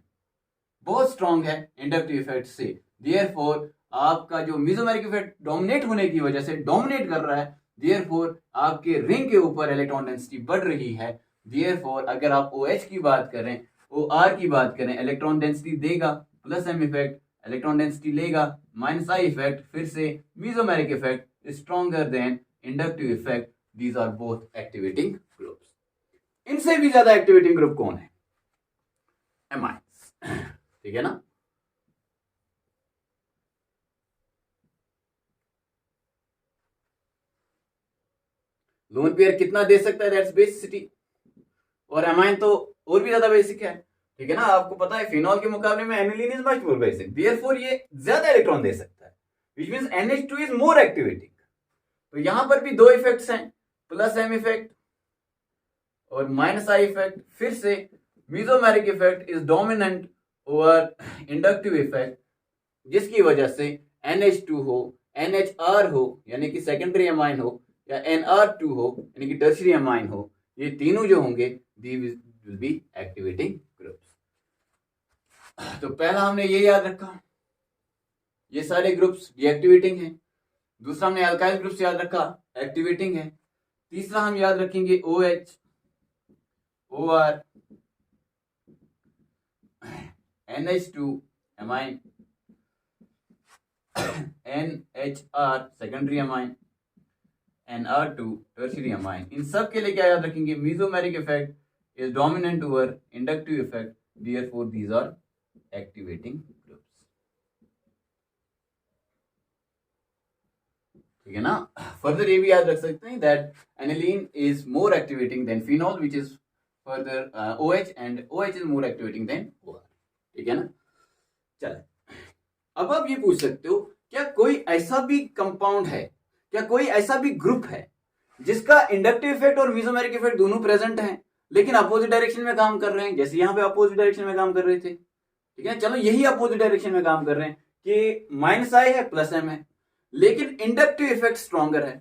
बहुत स्ट्रॉन्ग है इंडक्टिव इफेक्ट से. देयरफॉर आपका जो मेसोमेरिक इफेक्ट डोमिनेट होने की वजह से डोमिनेट कर रहा है, देयरफॉर आपके रिंग के ऊपर इलेक्ट्रॉन डेंसिटी बढ़ रही है. देयरफॉर अगर आप OH की बात करें, OR की बात करें, इलेक्ट्रॉन डेंसिटी देगा plus M effect, electron density लेगा माइनस आई इफेक्ट. फिर से mesomeric effect stronger than inductive effect. These are both activating groups. इनसे भी ज्यादा एक्टिवेटिंग ग्रुप कौन है? एमाइंस। ठीक है ना। लोन पेयर कितना दे सकता है? That's basicity. और एमाइन तो और भी ज्यादा बेसिक है। ठीक है ना। आपको पता है फिनॉल के मुकाबले में aniline is much more basic, therefore ये ज्यादा इलेक्ट्रॉन दे सकता है, which means NH2 is more activating. तो यहां पर भी दो इफेक्ट्स हैं, प्लस M इफेक्ट और माइनस I इफेक्ट। फिर से mesomeric effect is dominant over inductive effect, जिसकी वजह से NH2 हो, NHR हो यानी कि सेकेंडरी अमाइन हो, या NR2 हो यानी कि टर्शियरी अमाइन हो, ये तीनों जो होंगे these will be activating groups। तो पहला हमने ये याद रखा, ये सारे ग्रुप्स डीएक्टिवेटिंग हैं। दूसरा हमने अल्काइल ग्रुप्स याद रखा, एक्टिवेटिंग है। तीसरा हम याद रखेंगे OH, OR, NH2 amine, NHR secondary amine, NR2 tertiary amine. इन सब के लिए क्या याद रखेंगे? Mesomeric effect is dominant over inductive effect, therefore these are activating groups। ठीक है ना। फर्दर ये भी याद रख सकते हैं that aniline is more activating than phenol, which is further OH, and OH is more activating than OR। ठीक है ना। चलो, अब आप ये पूछ सकते हो, क्या कोई ऐसा भी कंपाउंड है, क्या कोई ऐसा भी ग्रुप है जिसका इंडक्टिव इफेक्ट और मीजोमेरिक इफेक्ट दोनों प्रेजेंट हैं लेकिन अपोजिट डायरेक्शन में काम कर रहे हैं? जैसे यहां पे अपोजिट डायरेक्शन में काम कर रहे थे। ठीक है, चलो यही अपोजिट डायरेक्शन में काम कर रहे हैं कि माइनस I है प्लस M है, लेकिन इंडक्टिव इफेक्ट स्ट्रॉन्गर है।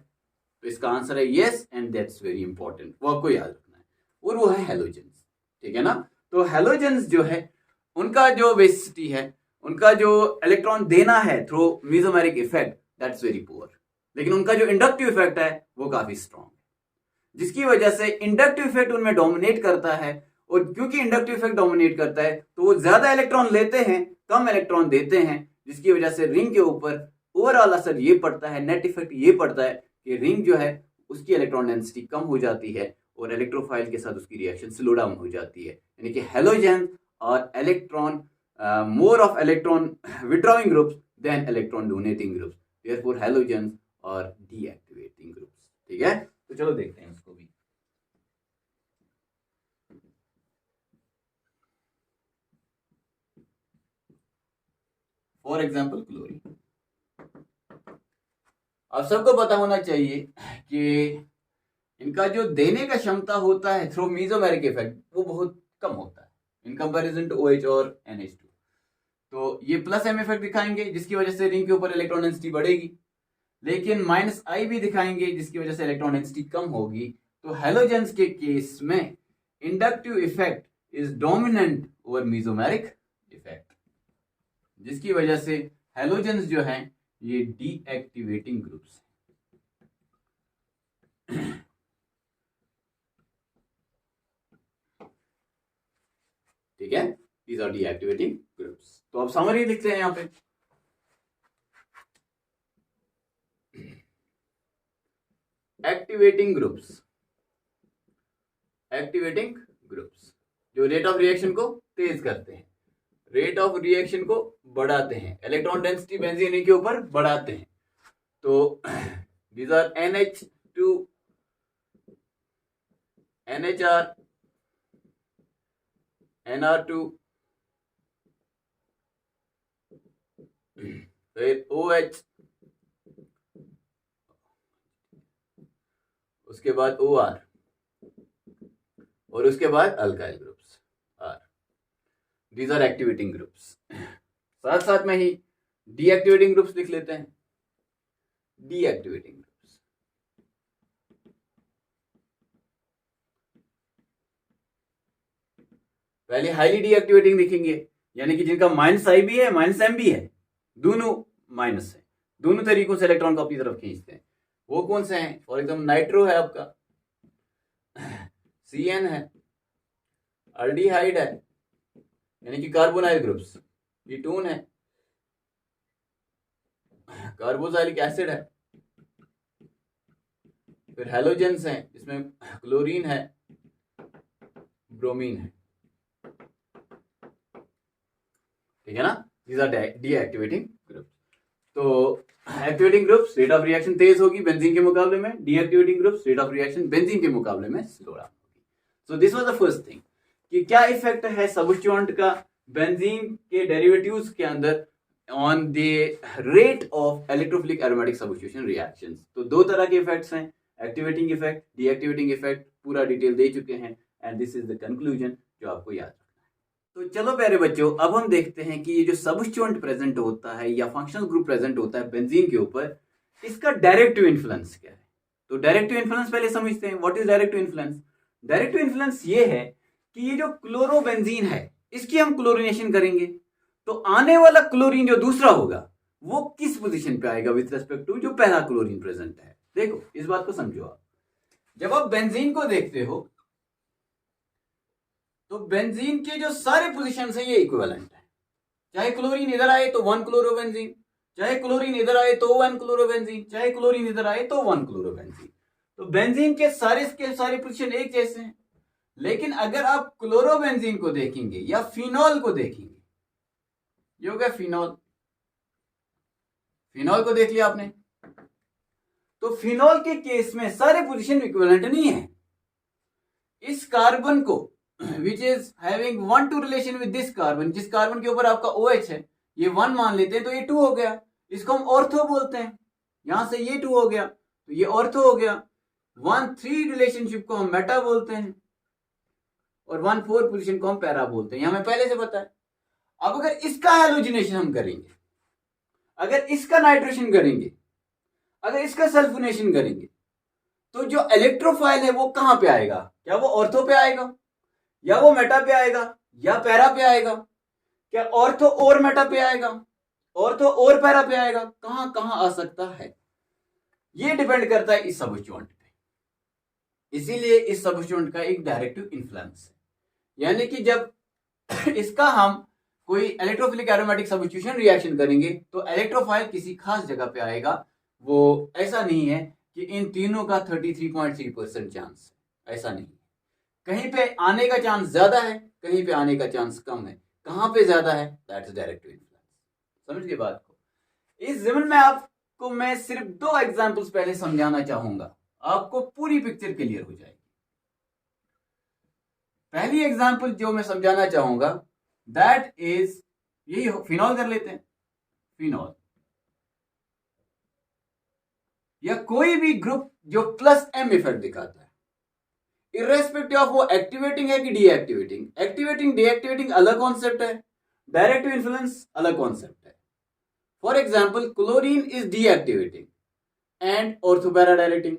तो इसका आंसर है yes, and that's very important, वो आपको याद रखना है। और वो है हेलोजेंस। ठीक है ना। तो हेलोजेंस जो है उनका जो बेसिसिटी है, उनका जो इलेक्ट्रॉन देना है through mesomeric effect, that's very poor, लेकिन उनका जो इंडक्टिव इफेक्ट है वो काफी स्ट्रॉन्ग, जिसकी वजह से इंडक्टिव इफेक्ट उनमें डोमिनेट करता है। और क्योंकि इंडक्टिव इफेक्ट डोमिनेट करता है तो वो ज्यादा इलेक्ट्रॉन लेते हैं, कम इलेक्ट्रॉन देते हैं, जिसकी वजह से रिंग के ऊपर ओवरऑल असर ये पड़ता है, नेट इफेक्ट ये पड़ता है कि रिंग जो है उसकी इलेक्ट्रॉन डेंसिटी कम हो जाती है और इलेक्ट्रोफाइल के साथ उसकी रिएक्शन स्लो डाउन हो जाती है। यानी कि हेलोजेन और electron more of electron withdrawing groups than electron donating groups, therefore halogens और डीएक्टिवेटिंग ग्रुप्स। ठीक है, तो चलो देखते हैं उसको भी। For example chlorine. अब सबको पता होना चाहिए कि इनका जो देने का क्षमता होता है थ्रू मीजोमेरिक इफेक्ट वो बहुत कम होता है इन कंपैरिजन टू OH और NH2। तो ये प्लस M इफेक्ट दिखाएंगे जिसकी वजह से रिंग के ऊपर इलेक्ट्रॉन डेंसिटी बढ़ेगी, लेकिन माइनस I भी दिखाएंगे जिसकी वजह से इलेक्ट्रॉन डेंसिटी कम होगी। तो हेलोजेंस के केस में inductive effect is dominant over mesomeric effect, जिसकी वजह से हेलोजेंस जो है ये डीएक्टिवेटिंग ग्रुप्स। ठीक है, दीज आर डीएक्टिवेटिंग ग्रुप्स। तो अब समरी लिखते हैं यहां पे। एक्टिवेटिंग ग्रुप्स, एक्टिवेटिंग ग्रुप्स जो रेट ऑफ रिएक्शन को तेज करते हैं, रेट ऑफ रिएक्शन को बढ़ाते हैं, इलेक्ट्रॉन डेंसिटी बेंजीन के ऊपर बढ़ाते हैं। तो these are NH2, NHR, NR2, फिर OH, उसके बाद OR और उसके बाद alkyl groups R। These are activating groups. साथ साथ में ही डीएक्टिवेटिंग ग्रुप्स लिख लेते हैं। डीएक्टिवेटिंग ग्रुप्स, पहले हाईली डीएक्टिवेटिंग लिखेंगे, यानी कि जिनका माइनस I भी है माइनस M भी है, दोनों माइनस है, दोनों तरीकों से इलेक्ट्रॉन को अपनी तरफ खींचते हैं। वो कौन से हैं? फॉर एग्जाम्पल नाइट्रो है आपका, CN है, अल्डिहाइड है यानी कि कार्बोनाइल ग्रुप्स, कीटोन है, कार्बोक्सिलिक एसिड है, फिर हेलोजेंस हैं जिसमें क्लोरीन है, ब्रोमीन है, ठीक है ना। These are deactivating group. तो activating group rate of reaction तेज होगी बेंजीन के मुकाबले में, deactivating group rate of reaction benzene के मुकाबले में स्लोअर होगी। So this was the first thing कि क्या इफेक्ट है सब्स्टिट्यूएंट का बेंजीन के डेरिवेटिव्स के अंदर on the rate of electrophilic aromatic substitution reactions. तो दो तरह के इफेक्ट्स हैं, एक्टिवेटिंग इफेक्ट, डीएक्टिवेटिंग इफेक्ट, पूरा डिटेल दे चुके हैं and this is the conclusion जो आपको याद रखना है। तो चलो प्यारे बच्चों, अब हम देखते हैं कि ये जो सब्स्टिट्यूएंट प्रेजेंट होता है या फंक्शनल ग्रुप प्रेजेंट होता है बेंजीन के ऊपर, इसका डायरेक्टिव इन्फ्लुएंस क्या है। तो डायरेक्टिव इन्फ्लुएंस पहले समझते हैं, what is directive influence. Directive influence ये है कि ये जो क्लोरोबेंजीन है इसकी हम क्लोरीनेशन करेंगे तो आने वाला क्लोरीन जो दूसरा होगा वो किस पोजीशन पे आएगा विथ रेस्पेक्ट टू जो पहला क्लोरीन प्रेजेंट है। देखो इस बात को समझो आप, जब आप बेंजीन को देखते हो तो बेंजीन के जो सारे पोजीशंस है ये इक्विवेलेंट है। चाहे क्लोरीन इधर आए तो 1 क्लोरोबेंजीन, चाहे क्लोरीन इधर आए तो 1 क्लोरोबेंजीन, चाहे क्लोरीन इधर आए तो 1 क्लोरोबेंजीन। तो बेंजीन के सारे पोजीशन एक जैसे हैं। लेकिन अगर आप क्लोरोबेंजीन को देखेंगे या फिनॉल को देखेंगे, ये हो गया फिनॉल, फिनॉल को देख लिया आपने, तो फिनॉल के केस में सारे पोजीशन इक्विवेलेंट नहीं है। इस कार्बन को which is having 1-2 relation with this carbon, जिस कार्बन के ऊपर आपका OH है ये 1 मान लेते हैं तो ये 2 हो गया, इसको हम ऑर्थो बोलते हैं। यहां से ये 2 हो गया तो ये ऑर्थो हो गया। 1-3 रिलेशनशिप को हम मेटा बोलते हैं और 1-4 पोजीशन को हम पैरा बोलते हैं, ये हमें पहले से पता है। अब अगर इसका हैलोजिनेशन हम करेंगे, अगर इसका नाइट्रेशन करेंगे, अगर इसका सल्फोनेशन करेंगे तो जो इलेक्ट्रोफाइल है वो कहां पे आएगा? क्या वो ऑर्थो पे आएगा या वो मेटा पे आएगा या पैरा पे आएगा? क्या ऑर्थो और मेटा पे आएगा, ऑर्थो और पैरा पे आएगा? कहां कहां आ सकता है ये डिपेंड करता है इस सब्स्टिट्यूएंट पे। इसीलिए इस सब्स्टिट्यूएंट का एक डायरेक्टिव इन्फ्लुएंस है, यानी कि जब इसका हम कोई इलेक्ट्रोफिलिक एरोमेटिक सब्स्टिट्यूशन रिएक्शन करेंगे तो इलेक्ट्रोफाइल किसी खास जगह पे आएगा। वो ऐसा नहीं है कि इन तीनों का 33.3% चांस, ऐसा नहीं, कहीं पे आने का चांस ज्यादा है, कहीं पे आने का चांस कम है। कहां पे ज्यादा है? That's directive influence. समझ गए बात को। इस ज़मीन में आपको मैं सिर्फ 2 एग्जांपल्स पहले समझाना चाहूंगा, आपको पूरी पिक्चर क्लियर हो जाएगी। पहली एग्जांपल जो मैं समझाना चाहूंगा दैट इज, यही फिनॉल कर लेते हैं। फिनॉल या कोई भी ग्रुप जो +M इफेक्ट दिखाता है, इर्रेस्पेक्टिव ऑफ वो एक्टिवेटिंग है कि डीएक्टिवेटिंग। एक्टिवेटिंग डीएक्टिवेटिंग अलग कॉन्सेप्ट है, डायरेक्टिव इन्फ्लुएंस अलग कॉन्सेप्ट है। For example chlorine is deactivating and ortho para directing,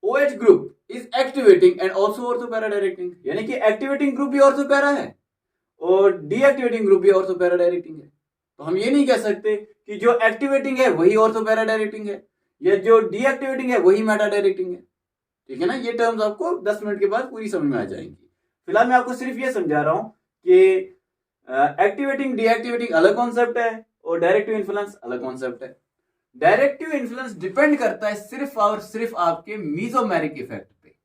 OH group is activating and also ortho para directing, यानी कि एक्टिवेटिंग ग्रुप भी ऑर्थो पैरा है और डीएक्टिवेटिंग ग्रुप भी ऑर्थो पैरा डायरेक्टिंग है। तो हम ये नहीं कह सकते कि जो एक्टिवेटिंग है वही ऑर्थो पैरा डायरेक्टिंग है या जो डीएक्टिवेटिंग है वही मेटा डायरेक्टिंग है। ठीक है ना, ये टर्म्स आपको 10 मिनट के बाद पूरी समझ में आ जाएंगी। फिलहाल मैं आपको सिर्फ ये समझा रहा हूं कि एक्टिवेटिंग डीएक्टिवेटिंग अलग कॉन्सेप्ट है और डायरेक्टिव इन्फ्लुएंस अलग कॉन्सेप्ट है। डायरेक्टिव इन्फ्लुएंस डिपेंड करता है सिर्फ और सिर्फ आपके मीजोमेरिक इफेक्ट पे,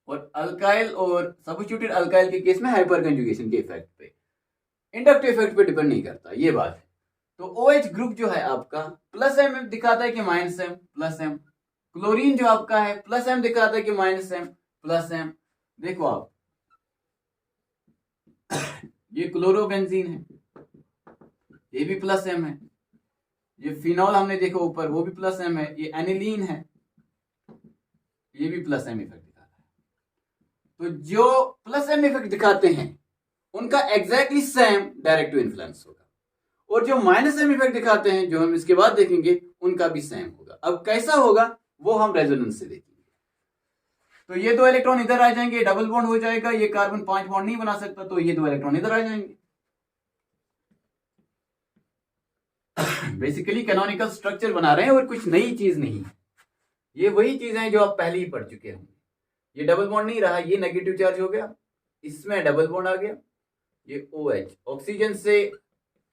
और अल्काइल और सब्स्टिट्यूटेड अल्काइल के केस में हाइपर कंजुगेशन के इफेक्ट पे, इंडक्टिव इफेक्ट पे डिपेंड नहीं करता, ये बात है। तो OH ग्रुप जो है आपका +M दिखाता है कि -M +M, क्लोरीन जो आपका है +M दिखाता है कि -M +M। देखो आप, ये क्लोरोबेंजीन है, ये भी +M है, ये फिनॉल हमने देखा ऊपर वो भी +M है, ये एनिलीन है, ये भी +M इफेक्ट दिखाता है। तो जो +M इफेक्ट दिखाते हैं उनका एग्जैक्टली सेम डायरेक्टिव इन्फ्लुएंस होगा, और जो -M इफेक्ट दिखाते हैं जो हम इसके बाद देखेंगे उनका भी सेम होगा। अब कैसा होगा वो हम रेजोनेंस से देखेंगे। तो ये 2 इलेक्ट्रॉन इधर आ जाएंगे, डबल बॉन्ड हो जाएगा, ये कार्बन 5 बॉन्ड नहीं बना सकता तो ये 2 इलेक्ट्रॉन इधर आ जाएंगे। बेसिकली कैनोनिकल स्ट्रक्चर बना रहे हैं और कुछ नई चीज नहीं है, ये वही चीजें हैं जो आप पहले ही पढ़ चुके होंगे। ये डबल बॉन्ड नहीं रहा, ये नेगेटिव चार्ज हो गया, इसमें डबल बॉन्ड आ गया, ये OH ऑक्सीजन से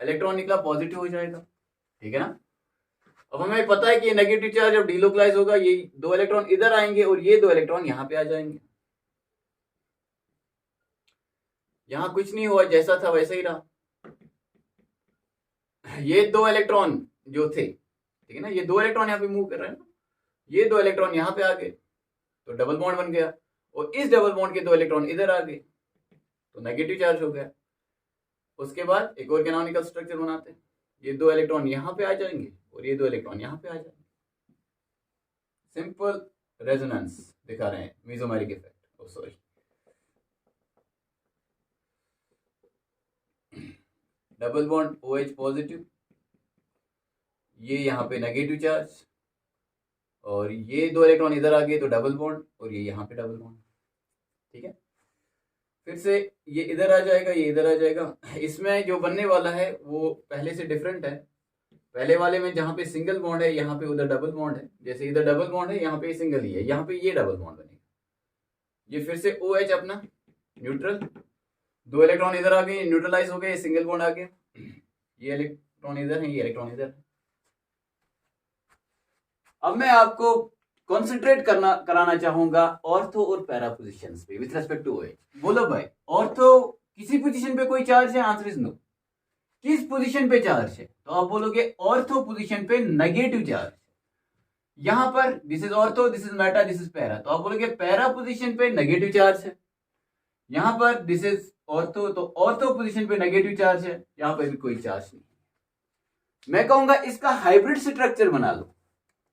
इलेक्ट्रॉन निकला पॉजिटिव हो जाएगा। ठीक है ना, अब हमें पता है कि ये नेगेटिव चार्ज जब डीलोकलाइज होगा ये 2 इलेक्ट्रॉन इधर आएंगे और ये 2 इलेक्ट्रॉन यहां पे आ जाएंगे। यहां कुछ नहीं हुआ, जैसा था वैसा ही रहा। ये 2 इलेक्ट्रॉन जो थे, ठीक है ना, ये 2 इलेक्ट्रॉन यहाँ पे मूव कर रहे हैं ना, ये 2 इलेक्ट्रॉन यहाँ पे आ गए तो डबल बॉन्ड बन गया, और इस डबल बॉन्ड के 2 इलेक्ट्रॉन इधर आ गए तो नेगेटिव चार्ज हो गया। उसके बाद एक और कैनोनिकल स्ट्रक्चर बनाते हैं, ये 2 इलेक्ट्रॉन यहाँ पे आ जाएंगे और ये 2 इलेक्ट्रॉन यहाँ पे आ जाएंगे। सिंपल रेजोनेंस दिखा रहे हैं, mesomeric effect, sorry, double bond OH positive, ये यहाँ पे नेगेटिव चार्ज, और ये 2 इलेक्ट्रॉन इधर आ गए तो डबल बॉन्ड, और ये यहाँ पे डबल बॉन्ड, ठीक है। फिर से ये इधर आ जाएगा, ये इधर आ जाएगा। इसमें जो बनने वाला है वो पहले से डिफरेंट है। पहले वाले में जहाँ पे सिंगल बॉन्ड है यहाँ पे उधर डबल बॉन्ड है, जैसे इधर डबल बॉन्ड है यहाँ पे सिंगल ही है, यहाँ पे ये डबल बॉन्ड बनेगा। ये फिर से OH अपना न्यूट्रल, 2 इलेक्ट्रॉन इधर आ गए, न्यूट्रलाइज हो गए, सिंगल बॉन्ड आ गया, ये इलेक्ट्रॉन इधर है, ये इलेक्ट्रॉन इधर है। अब मैं आपको कॉन्सेंट्रेट कराना चाहूंगा ऑर्थो और पैरा पोजीशंस पे विथ रेस्पेक्ट टू OH। बोलो भाई, ऑर्थो किसी पोजीशन पे कोई चार्ज है? Answer is no. किस पोजीशन पे चार्ज है? तो आप बोलोगे ऑर्थो पोजीशन पे नेगेटिव चार्ज। यहां पर this is ortho, this is meta, this is para, तो आप बोलोगे पैरा पोजीशन पे नेगेटिव चार्ज है। यहां पर दिस इज ऑर्थो, तो ऑर्थो पोजीशन पे नेगेटिव चार्ज है, यहां पर भी कोई चार्ज नहीं। मैं कहूंगा इसका हाइब्रिड स्ट्रक्चर बना लो,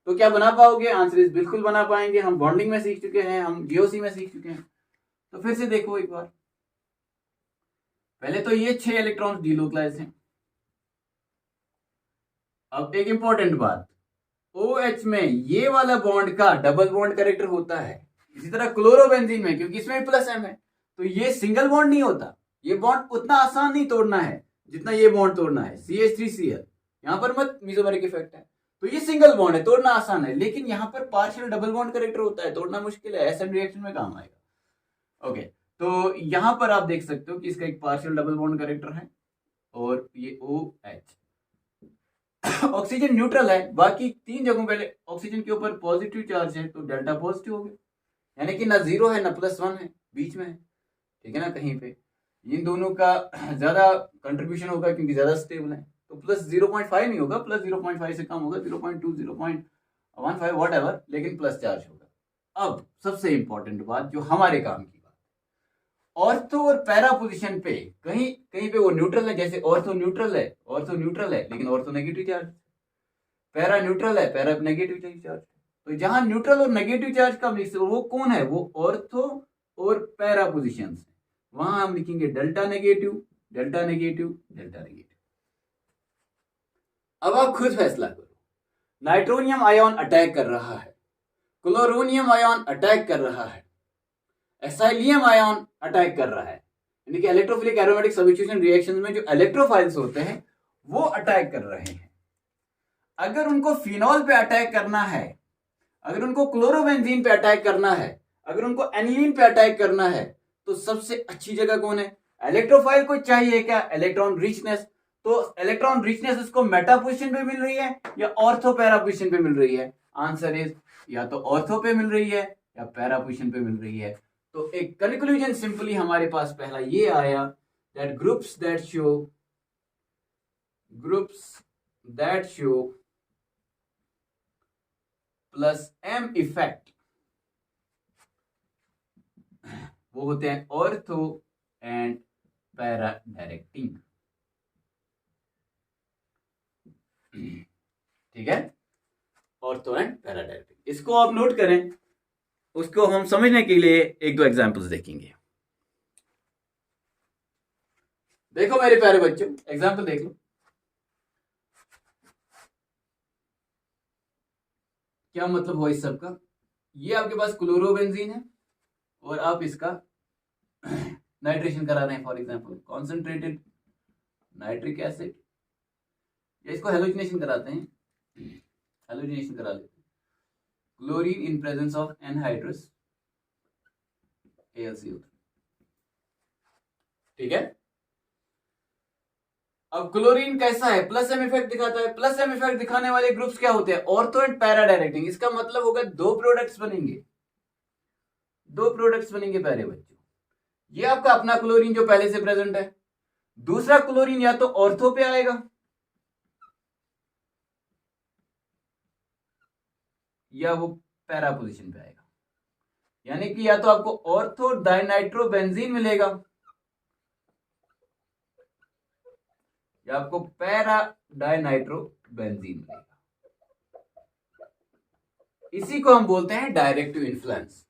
तो क्या बना पाओगे? आंसर इज बिल्कुल बना पाएंगे। हम बॉन्डिंग में सीख चुके हैं, हम GOC में सीख चुके हैं। तो फिर से देखो एक बार, पहले तो ये 6 इलेक्ट्रॉन्स डीलोकलाइज हैं। अब एक इंपॉर्टेंट बात, OH में ये वाला बॉन्ड का डबल बॉन्ड कैरेक्टर होता है, इसी तरह क्लोरोबेंजीन में, क्योंकि इसमें भी प्लस M है, तो ये सिंगल बॉन्ड नहीं होता। ये बॉन्ड उतना आसान नहीं तोड़ना है जितना ये बॉन्ड तोड़ना है, CH3Cl। यहां पर मत मेसोमेरिक इफेक्ट है, तो ये सिंगल बॉन्ड है, तोड़ना आसान है, लेकिन यहां पर पार्शियल डबल बॉन्ड कैरेक्टर होता है, तोड़ना मुश्किल है, SN रिएक्शन में काम आएगा। ओके, तो यहां पर आप देख सकते हो कि इसका एक पार्शियल डबल बॉन्ड कैरेक्टर है, और ये OH ऑक्सीजन न्यूट्रल है, बाकी 3 जगहों पे ऑक्सीजन के ऊपर पॉजिटिव चार्ज है, तो डेल्टा पॉजिटिव हो गया, यानी कि ना 0 है ना +1 है, बीच में है, ठीक है ना, कहीं पे। इन दोनों का ज्यादा कंट्रीब्यूशन होगा क्योंकि ज्यादा स्टेबल है, तो +0.5 नहीं होगा, +0.5 से कम होगा, 0.2 0.15 वॉट एवर, लेकिन प्लस चार्ज होगा। अब सबसे इंपॉर्टेंट बात जो हमारे काम की बात, ऑर्थो और पैरा पोजीशन पे कहीं कहीं पे वो न्यूट्रल है, जैसे ऑर्थो न्यूट्रल है लेकिन ortho negative charge, para neutral है, पैरा नेगेटिव चार्ज। तो जहां न्यूट्रल और नेगेटिव चार्ज का मिक्स, वो कौन है? वो ऑर्थो और पैरा पोजीशन, वहां हम लिखेंगे delta negative, delta negative, delta negative. अब आप खुद फैसला करो, नाइट्रोनियम आयन अटैक कर रहा है, क्लोरोनियम आयन अटैक कर रहा है, एसाइलियम आयन अटैक कर रहा है, यानी कि इलेक्ट्रोफिलिक एरोमेटिक सब्स्टिट्यूशन रिएक्शंस में जो इलेक्ट्रोफाइल्स होते हैं वो अटैक कर रहे हैं। अगर उनको फिनॉल पे अटैक करना है, अगर उनको क्लोरोबेंजीन पे अटैक करना है, अगर उनको एनिलीन पे अटैक करना है, तो सबसे अच्छी जगह कौन है? इलेक्ट्रोफाइल को चाहिए क्या? Electron richness. तो इलेक्ट्रॉन रिचनेस उसको मेटा पोजीशन पे मिल रही है या ऑर्थो पैरा पोजीशन पे मिल रही है? आंसर इज या तो ऑर्थो पे मिल रही है या पैरा पोजीशन पे मिल रही है। तो एक कंक्लूजन सिंपली हमारे पास पहला ये आया that groups that show plus M effect वो होते हैं ऑर्थो एंड पैरा डायरेक्टिंग, ठीक है, ऑर्थो एंड पैरा डायरेक्टिंग। इसको आप नोट करें, उसको हम समझने के लिए 1-2 एग्जांपल्स देखेंगे। देखो मेरे प्यारे बच्चों, एग्जांपल देख लो, क्या मतलब हो इस सब का। ये आपके पास क्लोरोबेंजीन है और आप इसका नाइट्रेशन करा रहे हैं, for example concentrated nitric acid, या इसको हेलोजिनेशन कराते हैं, हेलोजिनेशन करा लेते हैं, chlorine in presence of anhydrous AlCO3, ठीक है। अब क्लोरीन कैसा है? प्लस M इफेक्ट दिखाता है। प्लस M इफेक्ट दिखाने वाले ग्रुप्स क्या होते हैं? Ortho and para directing. इसका मतलब होगा 2 प्रोडक्ट्स बनेंगे, 2 प्रोडक्ट्स बनेंगे प्यारे बच्चों। ये आपका अपना क्लोरीन जो पहले से प्रेजेंट है। दूसरा क्लोरीन या तो ऑर्थो पे आएगा या वो पैरा पोजीशन पे आएगा, यानी कि या तो आपको ऑर्थो डाइनाइट्रोबेंजीन मिलेगा या आपको पैरा डाइनाइट्रोबेंजीन मिलेगा। इसी को हम बोलते हैं डायरेक्टिव इन्फ्लुएंस,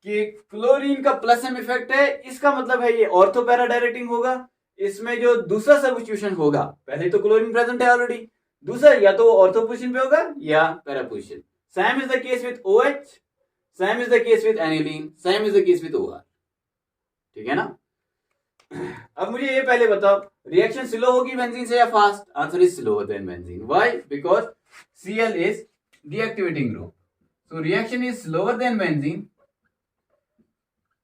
कि क्लोरीन का प्लस एम इफेक्ट है, इसका मतलब है ये ऑर्थो पैरा डायरेक्टिंग होगा। इसमें जो दूसरा सब्स्टिट्यूशन होगा, पहले तो क्लोरीन प्रेजेंट है ऑलरेडी, दूसरा या तो ऑर्थो पोजीशन पे होगा या para position. Same is the case with OH, same is the case with aniline, same is the case with OR। ठीक है ना। अब मुझे ये पहले बताओ, रिएक्शन स्लो होगी बेंजीन से या fast? Answer is slower then benzene. Why? Because Cl is deactivating group, so reaction is slower then benzene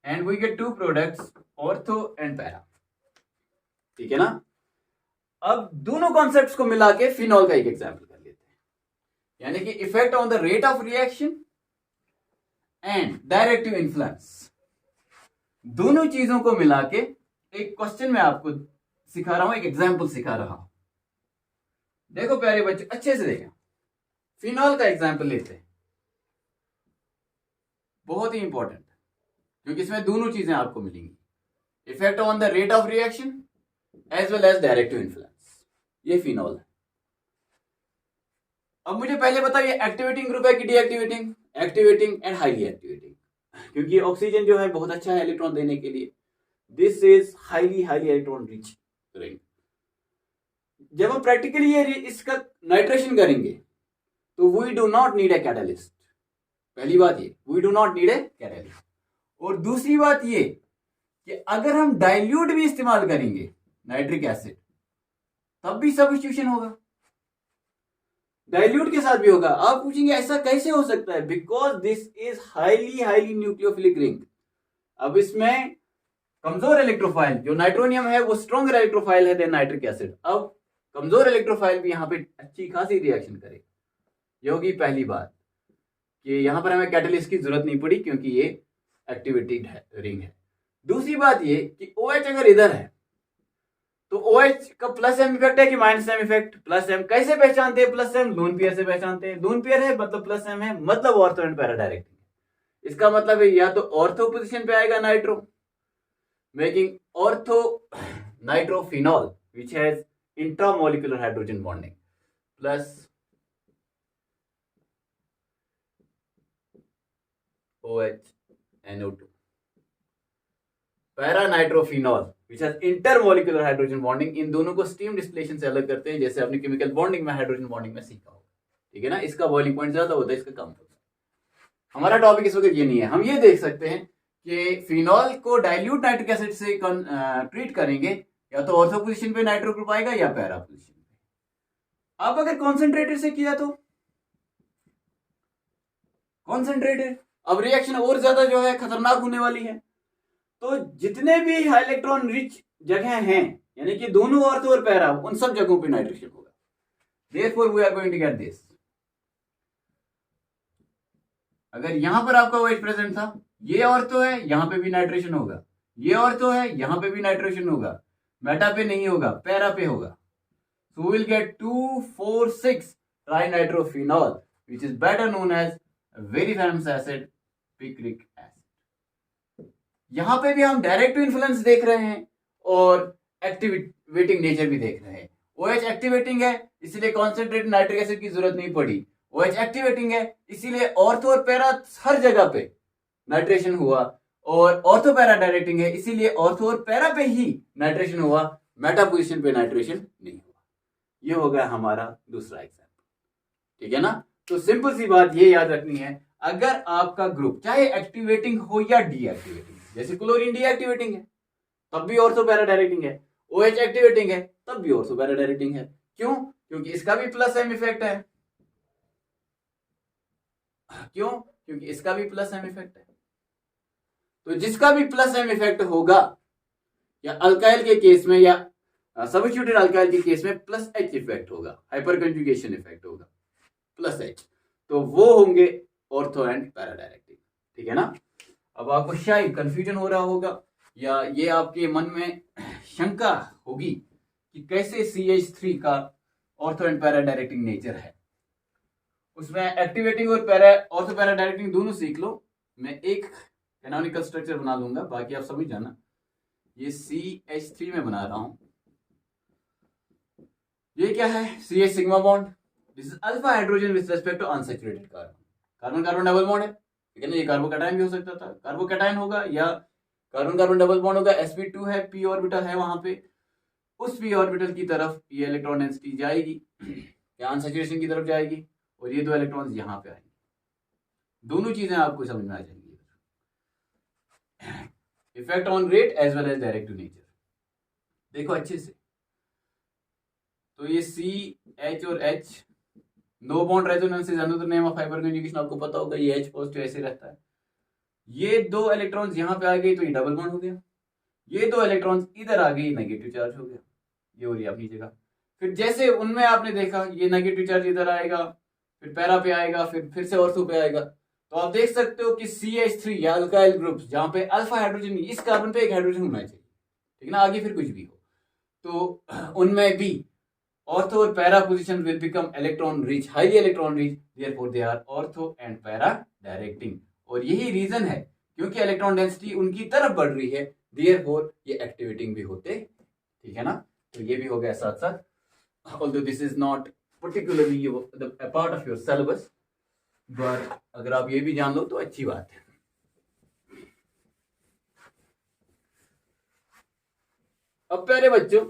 and we get two products, ortho and para। ठीक है ना। अब दोनों कॉन्सेप्ट्स को मिला के फिनॉल का एक एग्जांपल कर लेते हैं, यानी कि effect on the rate of reaction and directive influence, दोनों चीजों को मिला के एक क्वेश्चन में आपको सिखा रहा हूं, एक एग्जांपल सिखा रहा हूं। देखो प्यारे बच्चे, अच्छे से देखें, फिनॉल का एग्जांपल लेते हैं, बहुत ही इंपॉर्टेंट, क्योंकि इसमें दोनों चीजें आपको मिलेंगी, effect on the rate of reaction as well as directive influence. ये फिनॉल है। अब मुझे पहले बताओ, ये एक्टिवेटिंग ग्रुप है कि deactivating? Activating and highly activating, क्योंकि ऑक्सीजन जो है बहुत अच्छा है इलेक्ट्रॉन देने के लिए। This is highly electron rich ring. जब हम प्रैक्टिकली ये इसका नाइट्रेशन करेंगे तो we do not need a catalyst. पहली बात ये, we do not need a catalyst. और दूसरी बात ये कि अगर हम डाइल्यूट भी इस्तेमाल करेंगे नाइट्रिक एसिड, तब भी सब्स्टिट्यूशन होगा, डाइल्यूट के साथ भी होगा। आप पूछेंगे ऐसा कैसे हो सकता है? Because this is highly nucleophilic ring. अब इसमें कमजोर इलेक्ट्रोफाइल, जो नाइट्रोनियम है वो स्ट्रॉन्गर इलेक्ट्रोफाइल है देन नाइट्रिक एसिड। अब कमजोर इलेक्ट्रोफाइल भी यहां पे अच्छी खासी रिएक्शन करेगा। ये होगी पहली बात कि यहां पर हमें कैटलिस्ट की जरूरत नहीं पड़ी, क्योंकि ये एक्टिवेटेड रिंग है। दूसरी बात ये कि OH अगर इधर है तो OH का प्लस एम इफेक्ट है कि minus M effect? Plus M. कैसे पहचानते हैं प्लस एम? लून पेयर से पहचानते हैं। लून पेयर है मतलब प्लस एम है, मतलब ऑर्थो एंड पैरा डायरेक्टिंग। इसका मतलब है या तो ऑर्थो पोजीशन पे आएगा nitro, making ortho nitrophenol which has intramolecular hydrogen bonding, plus OH NO2, para nitrophenol which has intermolecular hydrogen bonding. इन दोनों को स्टीम डिस्टिलेशन से अलग करते हैं, जैसे आपने केमिकल बॉन्डिंग में हाइड्रोजन बॉन्डिंग में सीखा होगा। ठीक है ना। इसका बॉइलिंग पॉइंट ज्यादा होता है, इसका कम होता है। हमारा टॉपिक इस वक्त ये नहीं है। हम ये देख सकते हैं कि फिनॉल को डाइल्यूट नाइट्रिक एसिड से ट्रीट करेंगे, या तो ऑर्थो पोजीशन पे नाइट्रो ग्रुप आएगा या पैरा पोजीशन पे। अब अगर कॉन्सेंट्रेटेड से किया तो कॉन्सेंट्रेटेड, अब रिएक्शन और ज्यादा जो है खतरनाक होने वाली है। तो जितने भी हाई इलेक्ट्रॉन रिच जगह हैं, यानी कि दोनों ऑर्थो और पैरा, उन सब जगहों पे नाइट्रेशन होगा। Therefore we are going to get this. अगर यहां पर आपका OH प्रेजेंट था, ये ऑर्थो है, यहां पे भी नाइट्रेशन होगा, ये ऑर्थो है, यहां पे भी नाइट्रेशन होगा, मेटा पे नहीं होगा, पैरा पे होगा। So will get 2,4,6 trinitrophenol which is better known as very famous acid picric acid. यहां पे भी हम डायरेक्ट इन्फ्लुएंस देख रहे हैं और एक्टिवेटिंग नेचर भी देख रहे हैं। OH एक्टिवेटिंग है, इसलिए कॉन्सेंट्रेटेड नाइट्रिक एसिड की जरूरत नहीं पड़ी। OH एक्टिवेटिंग है, इसीलिए ऑर्थो और पैरा हर जगह पे नाइट्रेशन हुआ, और ऑर्थो पैरा डायरेक्टिंग है, इसीलिए ऑर्थो और पैरा पे ही नाइट्रेशन हुआ, मेटा पोजीशन पे नाइट्रेशन नहीं हुआ। ये होगा हमारा दूसरा एग्जाम्पल। ठीक है ना। तो सिंपल सी बात ये याद रखनी है, अगर आपका ग्रुप चाहे एक्टिवेटिंग हो या डीएक्टिवेटिंग, जैसे क्लोरीन डीएक्टिवेटिंग है तब भी ऑर्थो पैरा डायरेक्टिंग है, OH एक्टिवेटिंग है तब भी ऑर्थो पैरा डायरेक्टिंग है। क्यों? क्योंकि इसका भी प्लस एम इफेक्ट है। क्यों? क्योंकि इसका भी प्लस एम इफेक्ट है। तो जिसका भी प्लस एम इफेक्ट होगा, या अल्काइल के केस में या सब्स्टिट्यूटेड अल्काइल के केस में प्लस H इफेक्ट होगा, हाइपर कंजुगेशन इफेक्ट होगा प्लस H, तो वो होंगे ऑर्थो एंड पैरा डायरेक्टिंग। ठीक है ना। अब आपको शायद कंफ्यूजन हो रहा होगा या ये आपके मन में शंका होगी कि कैसे CH3 का ortho and para directing nature है, उसमें एक्टिवेटिंग और ऑर्थो पैरा डायरेक्टिंग दोनों सीख लो। मैं एक कैनोनिकल स्ट्रक्चर बना लूंगा, बाकी आप समझ जाना। ये CH3 में बना रहा हूं। ये क्या है? CH sigma bond, this is alpha hydrogen with respect to unsaturated carbon. Carbon carbon double bond है, ठीक है ना। ये कार्बोकैटायन भी हो सकता था, कार्बोकैटायन होगा या कार्बन कार्बन डबल बॉन्ड होगा। sp2 है, p ऑर्बिटल है वहां पे, उस p ऑर्बिटल की तरफ ये इलेक्ट्रॉन डेंसिटी जाएगी या अनसैचुरेशन की तरफ जाएगी, और ये दो इलेक्ट्रॉन्स यहाँ पे आएंगे। दोनों चीजें आपको समझ में आ जाएंगी। Effect on rate as well as directive nature देखो अच्छे से। तो ये CH और H, no bond resonance is another name of hyperconjugation, आपको पता होगा। ये H पॉजिटिव ऐसे रहता है। ये दो इलेक्ट्रॉन्स यहाँ पे आ गए तो ये डबल बॉन्ड हो गया। ये दो इलेक्ट्रॉन्स इधर आ गए, नेगेटिव चार्ज हो गया, ये हो रही है अपनी जगह। फिर जैसे उनमें आपने देखा ये नेगेटिव चार्ज इधर आएगा, फिर पैरा पे आएगा, फिर से ऑर्थो पे आएगा। तो आप देख सकते हो कि CH3 या अल्काइल ग्रुप्स जहां पे अल्फा हाइड्रोजन, इस कार्बन पे एक हाइड्रोजन होना चाहिए, ठीक है ना, आगे फिर कुछ भी हो, तो उनमें भी ऑर्थो और para position will become electron rich, highly electron rich, therefore they are ortho and para directing. और यही रीजन है क्योंकि इलेक्ट्रॉन डेंसिटी उनकी तरफ बढ़ रही है, देयरफॉर ये एक्टिवेटिंग भी होते, ठीक है ना। तो ये भी हो गया साथ साथ, although this is not particularly a part of your syllabus, but अगर आप ये भी जान लो तो अच्छी बात है। अब प्यारे बच्चों,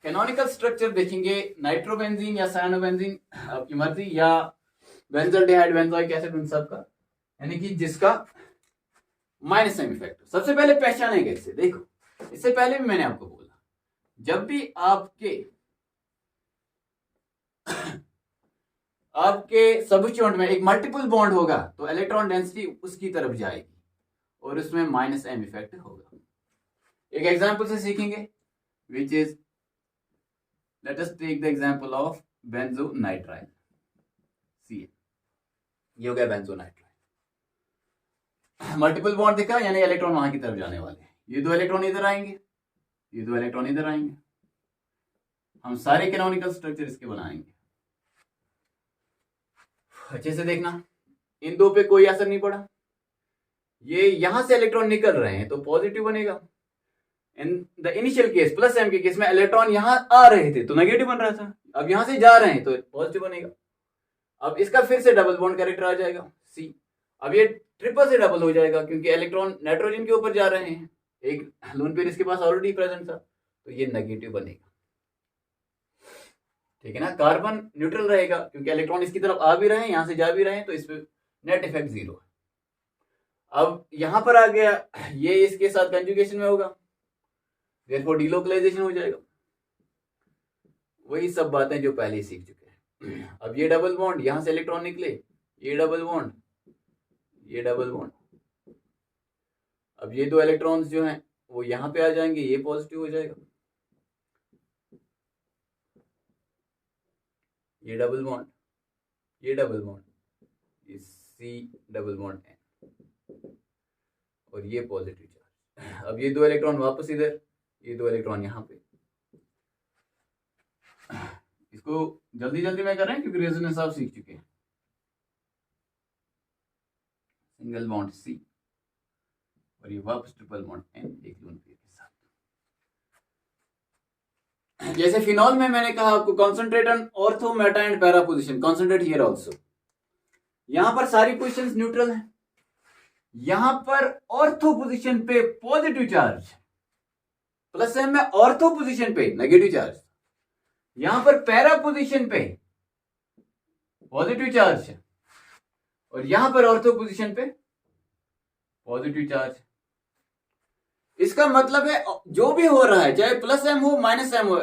कैनोनिकल स्ट्रक्चर देखेंगे। नाइट्रोबेंजीन या साइनोबेंजीन, आपकी मर्जी, या बेंजोल्डिहाइड बेंजोइक एसिड, उन सब का, यानी कि जिसका माइनस एम इफेक्ट। सबसे पहले पहचाने कैसे, देखो इससे पहले भी मैंने आपको बोला, जब भी आपके सबस्टिट्यूएंट में एक मल्टीपल बॉन्ड होगा तो इलेक्ट्रॉन डेंसिटी उसकी तरफ जाएगी और उसमें माइनस एम इफेक्ट होगा। एक एग्जांपल से सीखेंगे, which is, let us take the example of benzonitrile, CN। ये हो गया बेंजोनाइट्राइल, मल्टीपल बॉन्ड दिखा, यानी इलेक्ट्रॉन वहां की तरफ जाने वाले हैं। ये दो इलेक्ट्रॉन इधर आएंगे, ये दो इलेक्ट्रॉन इधर आएंगे। हम सारे कैनोनिकल स्ट्रक्चर इसके बनाएंगे। अच्छे से देखना, इन दो पे कोई असर नहीं पड़ा। ये यहां से इलेक्ट्रॉन निकल रहे हैं तो पॉजिटिव बनेगा। In the initial case, plus M के केस में इलेक्ट्रॉन यहां आ रहे थे तो नेगेटिव बन रहा था, अब यहां से जा रहे हैं तो पॉजिटिव बनेगा। अब इसका फिर से डबल बॉन्ड कैरेक्टर आ जाएगा, C। अब ये ट्रिपल से डबल हो जाएगा क्योंकि इलेक्ट्रॉन नाइट्रोजन के ऊपर जा रहे हैं, एक लोन पेयर इसके पास ऑलरेडी प्रेजेंट था, तो ये नेगेटिव बनेगा, ठीक है ना। कार्बन न्यूट्रल रहेगा क्योंकि इलेक्ट्रॉन इसकी तरफ आ भी रहे हैं, यहां से जा भी रहे हैं, तो इस पे नेट इफेक्ट 0 है। अब यहां पर आ गया, ये इसके साथ कंजुगेशन में होगा, देयरफॉर डीलोकलाइजेशन हो जाएगा। वही सब बातें जो पहले ही सीख चुके हैं। अब ये डबल बॉन्ड, यहां से इलेक्ट्रॉन निकले, ये डबल बॉन्ड, ये डबल बॉन्ड। अब ये दो इलेक्ट्रॉन्स जो हैं वो यहां पे आ जाएंगे, ये पॉजिटिव हो जाएगा, ये डबल बॉन्ड, ये डबल बॉन्ड, ये C डबल बॉन्ड N, और ये पॉजिटिव चार्ज। अब ये दो इलेक्ट्रॉन वापस इधर, ये दो इलेक्ट्रॉन यहां पे। इसको जल्दी जल्दी में कर रहे हैं क्योंकि रेजोनेंस आप सीख चुके हैं। सिंगल बॉन्ड C और ये वापस ट्रिपल बॉन्ड N, एक लोन पेयर के साथ। जैसे फिनॉल में मैंने कहा आपको concentrate on ortho, Meta and para position, concentrate here also. यहां पर सारी पोजीशंस न्यूट्रल हैं। यहां पर ऑर्थो पोजीशन पे पॉजिटिव चार्ज, प्लस एम में ऑर्थो पोजीशन पे नेगेटिव चार्ज, यहां पर पैरा पोजीशन पे पॉजिटिव चार्ज है, और यहां पर ऑर्थो पोजीशन पे पॉजिटिव चार्ज। इसका मतलब है जो भी हो रहा है, चाहे प्लस एम हो माइनस एम हो,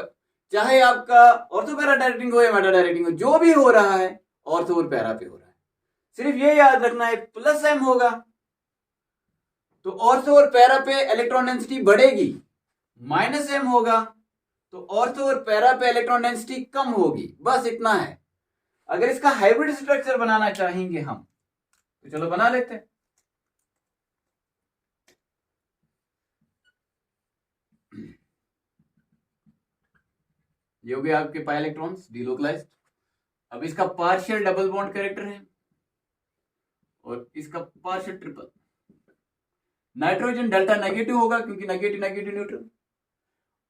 चाहे आपका ऑर्थो पैरा डायरेक्टिंग हो या मेटा डायरेक्टिंग हो, जो भी हो रहा है ऑर्थो और पैरा पे हो रहा है। सिर्फ ये याद रखना है, प्लस एम होगा तो ऑर्थो और पैरा पे इलेक्ट्रॉन डेंसिटी बढ़ेगी, माइनस एम होगा तो ऑर्थो और पैरा पे इलेक्ट्रॉन डेंसिटी कम होगी, बस इतना है। अगर इसका हाइब्रिड स्ट्रक्चर बनाना चाहेंगे हम तो चलो बना लेते हैं। ये हो गए आपके पाई इलेक्ट्रॉन्स डिलोकलाइज्ड। अब इसका पार्शियल डबल बॉन्ड कैरेक्टर है और इसका partial triple. Nitrogen delta negative होगा क्योंकि नेगेटिव नेगेटिव न्यूट्रल।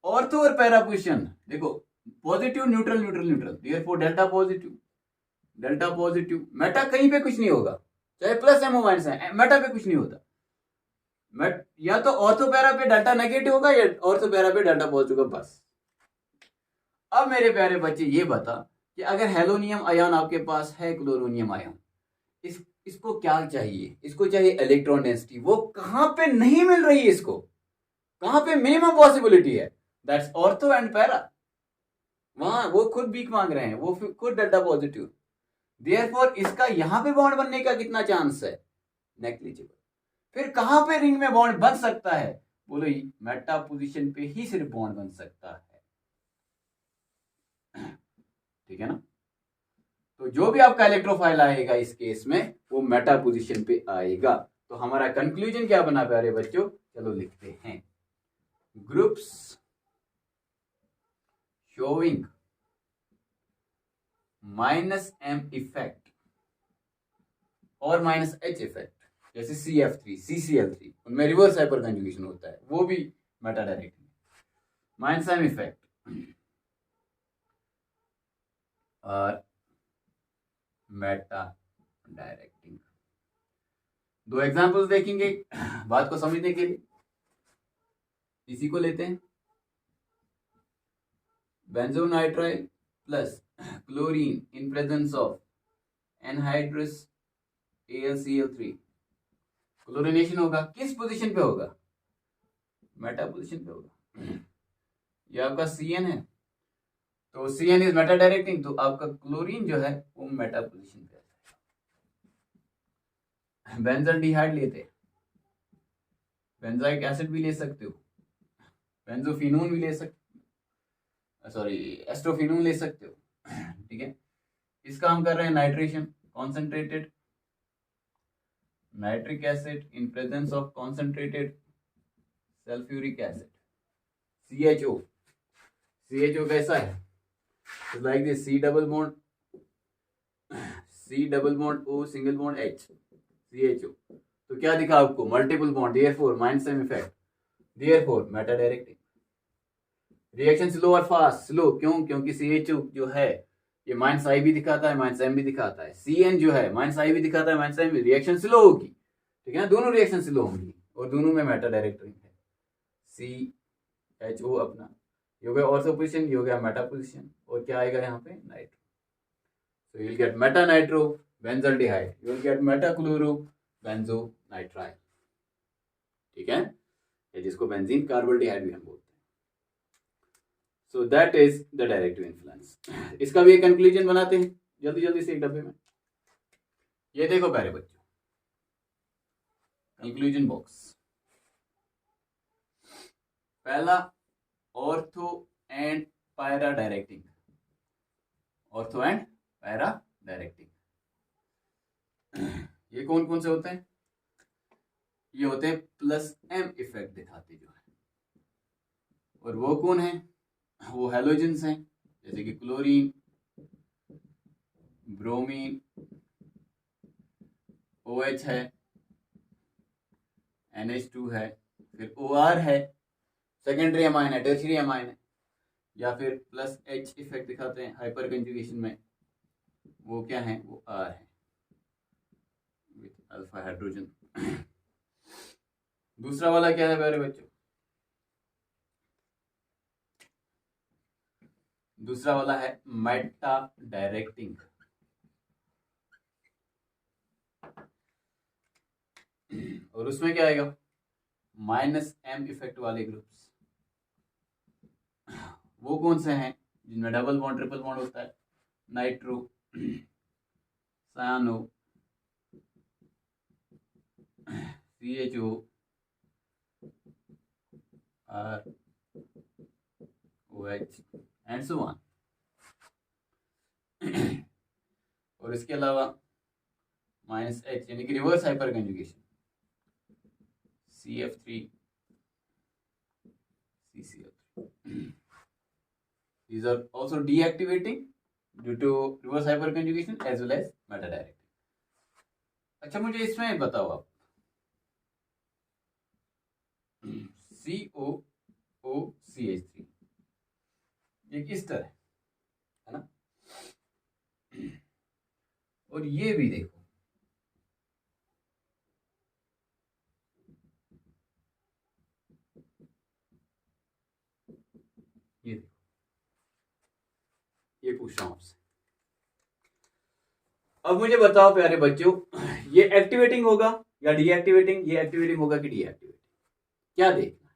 ऑर्थो और पैरा पोजीशन देखो, positive neutral neutral neutral, therefore delta positive delta positive. Meta कहीं पे कुछ नहीं होगा, चाहे प्लस एमओ माइनस है, मेटा पे कुछ नहीं होता। या तो ऑर्थो पैरा पे डेल्टा नेगेटिव होगा या ऑर्थो पैरा पे डेल्टा पॉजिटिव होगा, बस। अब मेरे प्यारे बच्चे ये बता कि अगर हेलोनियम आयन आपके पास है, क्लोरोनियम आयन, इसको क्या चाहिए? इसको चाहिए इलेक्ट्रॉन डेंसिटी। वो कहां पे नहीं मिल रही है, इसको कहां पे मिनिमम पॉसिबिलिटी है? That's ortho and para. वहां वो खुद वीक मांग रहे हैं, वो खुद डेल्टा पॉजिटिव। देयरफॉर इसका यहां पे बॉन्ड बनने का कितना चांस है? नेग्लिजिबल। फिर कहां पे रिंग में बॉन्ड बन सकता है? बोलो मेटा पोजीशन पे ही सिर्फ बॉन्ड बन सकता है, ठीक है ना? तो जो भी आपका इलेक्ट्रोफाइल आएगा इस केस में वो मेटा पोजीशन पे आएगा। तो हमारा कंक्लूजन क्या बना प्यारे बच्चों? चलो लिखते हैं। ग्रुप्स शोइंग -m इफेक्ट और -h इफेक्ट, जैसे CF3 CCl3, उनमें रिवर्स हाइपर कंजुगेशन होता है, वो भी मेटा डायरेक्टिंग। -m इफेक्ट और मेटा डायरेक्टिंग। दो एग्जांपल्स देखेंगे बात को समझने के लिए। इसी को लेते हैं, benzonitrile plus chlorine in presence of anhydrous AlCl3, chlorination होगा किस पोजीशन पे होगा? मेटा पोजीशन पे होगा। ये आपका CN है, तो CN इज मेटा डायरेक्टिंग, तो आपका क्लोरीन जो है वो मेटा पोजीशन पे है। बेंजल्डिहाइड लेते, बेंजाइक एसिड भी ले सकते हो, बेंजोफिनोन भी ले सकते, सॉरी एस्ट्रोफिनोन ले सकते हो, ठीक है। इसका हम कर रहे हैं nitration, concentrated nitric acid in presence of concentrated sulphuric acid CHO। CHO कैसा है? Like this, C double bond O single bond H, CHO। तो क्या दिखा आपको? Multiple bond, therefore -m effect, therefore Meta directing. Reaction slow और fast, slow क्यों? क्योंकि CHO जो है ये -I भी दिखाता है -m भी दिखाता है। CN जो है -I भी दिखाता है -m भी, रिएक्शन स्लो होगी, ठीक है ना? दोनों रिएक्शन स्लो होंगी और दोनों में मेटा डायरेक्टिंग है। CHO अपना ये हो गया ऑर्थो पोजीशन, ये हो गया मेटा पोजीशन, और क्या आएगा यहाँ पे? Nitro. So you will get meta nitro benzaldehyde, you will get meta chloro benzonitrile, ठीक है, ये जिसको बेंजीन कार्बोल्डिहाइड भी हम बोलते हैं। So that is the directive influence. इसका भी एक कंक्लूजन बनाते हैं जल्दी जल्दी से एक डब्बे में। ये देखो प्यारे बच्चों, कंक्लूजन बॉक्स। पहला, ortho and para directing, ortho and para directing. ये कौन कौन से होते हैं? ये होते हैं +m इफेक्ट दिखाते जो है, और वो कौन है? वो हेलोजेंस हैं, जैसे कि क्लोरीन, ब्रोमीन, OH है, NH2 है, फिर OR है, सेकेंडरी अमाइन है, टर्शियरी अमाइन है, या फिर +H इफेक्ट दिखाते हैं हाइपर कंजुगेशन में, वो क्या है? वो R है विथ अल्फा हाइड्रोजन। दूसरा वाला क्या है प्यारे बच्चों? दूसरा वाला है मेटा डायरेक्टिंग, और उसमें क्या आएगा? -m इफेक्ट वाले ग्रुप्स। वो कौन से हैं? जिनमें डबल बॉन्ड ट्रिपल बॉन्ड होता है, nitro, सायानो, CHO, R, OH and so on. और इसके अलावा -H यानी कि reverse hyper conjugation, CF3 CCl3, These are also deactivating due to reverse hyperconjugation as well as meta directing. अच्छा मुझे इसमें बताओ आप COOCH3 ये किस तरह है ना, और ये भी देखो ये देखो, ये पूछ रहा हूं आपसे। अब मुझे बताओ प्यारे बच्चों, ये एक्टिवेटिंग होगा या डीएक्टिवेटिंग, ये एक्टिवेटिंग होगा कि डीएक्टिवेटिंग, क्या देखना है,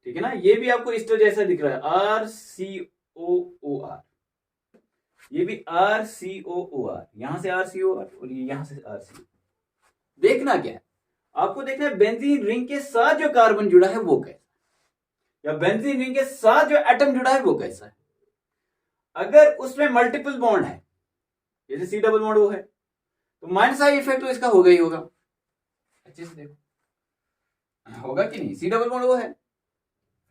ठीक है ना। ये भी आपको इस तरह जैसा दिख रहा है RCOOR, ये भी RCOOR, यहां से RCOR और ये यहां से RCO। देखना क्या है, आपको देखना है बेंजीन रिंग के साथ जो कार्बन जुड़ा है वो कैसा, या बेंजीन रिंग के साथ जो एटम जुड़ा है वो कैसा है। अगर उसमें मल्टीपल बॉन्ड है, जैसे C डबल बॉन्ड वो है, तो माइनस आई इफेक्ट तो इसका होगा ही होगा। अच्छे से देखो होगा कि नहीं, C डबल बॉन्ड वो है,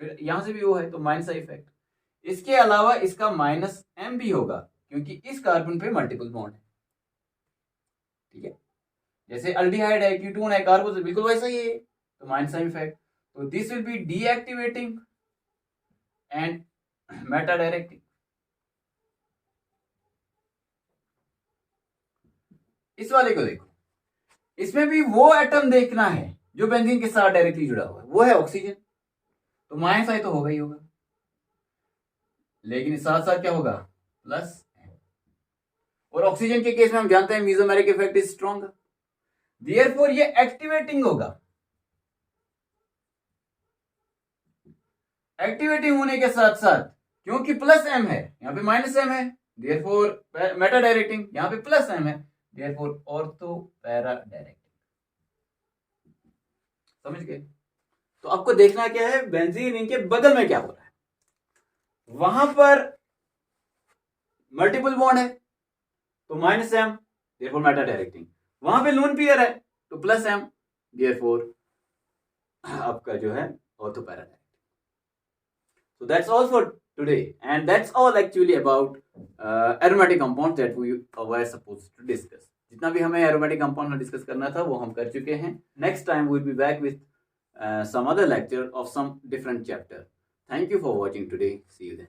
फिर यहां से भी वो है, तो माइनस आई इफेक्ट। इसके अलावा इसका माइनस M भी होगा क्योंकि इस कार्बन पे मल्टीपल बॉन्ड है, ठीक है। जैसे अल्डिहाइड है, कीटोन है, कार्बोन बिल्कुल वैसा ही है, तो माइनस आई इफेक्ट। तो this will be deactivating and Meta directing. इस वाले को देखो, इसमें भी वो एटम देखना है जो बेंजीन के साथ डायरेक्टली जुड़ा हुआ है, वो है ऑक्सीजन, तो माइनस आई तो होगा ही होगा, लेकिन साथ साथ क्या होगा प्लस। और ऑक्सीजन के केस में हम जानते हैं mesomeric effect is strong, therefore ये एक्टिवेटिंग होगा। एक्टिवेटिंग होने के साथ साथ क्योंकि प्लस M है, यहां पे माइनस M है, देयरफॉर मेटा डायरेक्टिंग, यहां पे प्लस M है, देयरफॉर ऑर्थो पैरा डायरेक्टिंग। समझ गए। तो आपको देखना क्या है, बेंजीन रिंग के बगल में क्या हो रहा है, वहां पर मल्टीपल बॉन्ड है तो minus M, therefore Meta directing. वहां पे लोन पेयर है तो प्लस M, देयरफॉर आपका जो है ortho para directing. So that's all for today, and that's all actually about aromatic compounds that we were supposed to discuss. जितना भी हमें aromatic compound डिस्कस करना था वो हम कर चुके हैं। Next time we'll be back with some other lecture of some different chapter. Thank you for watching today. See you then.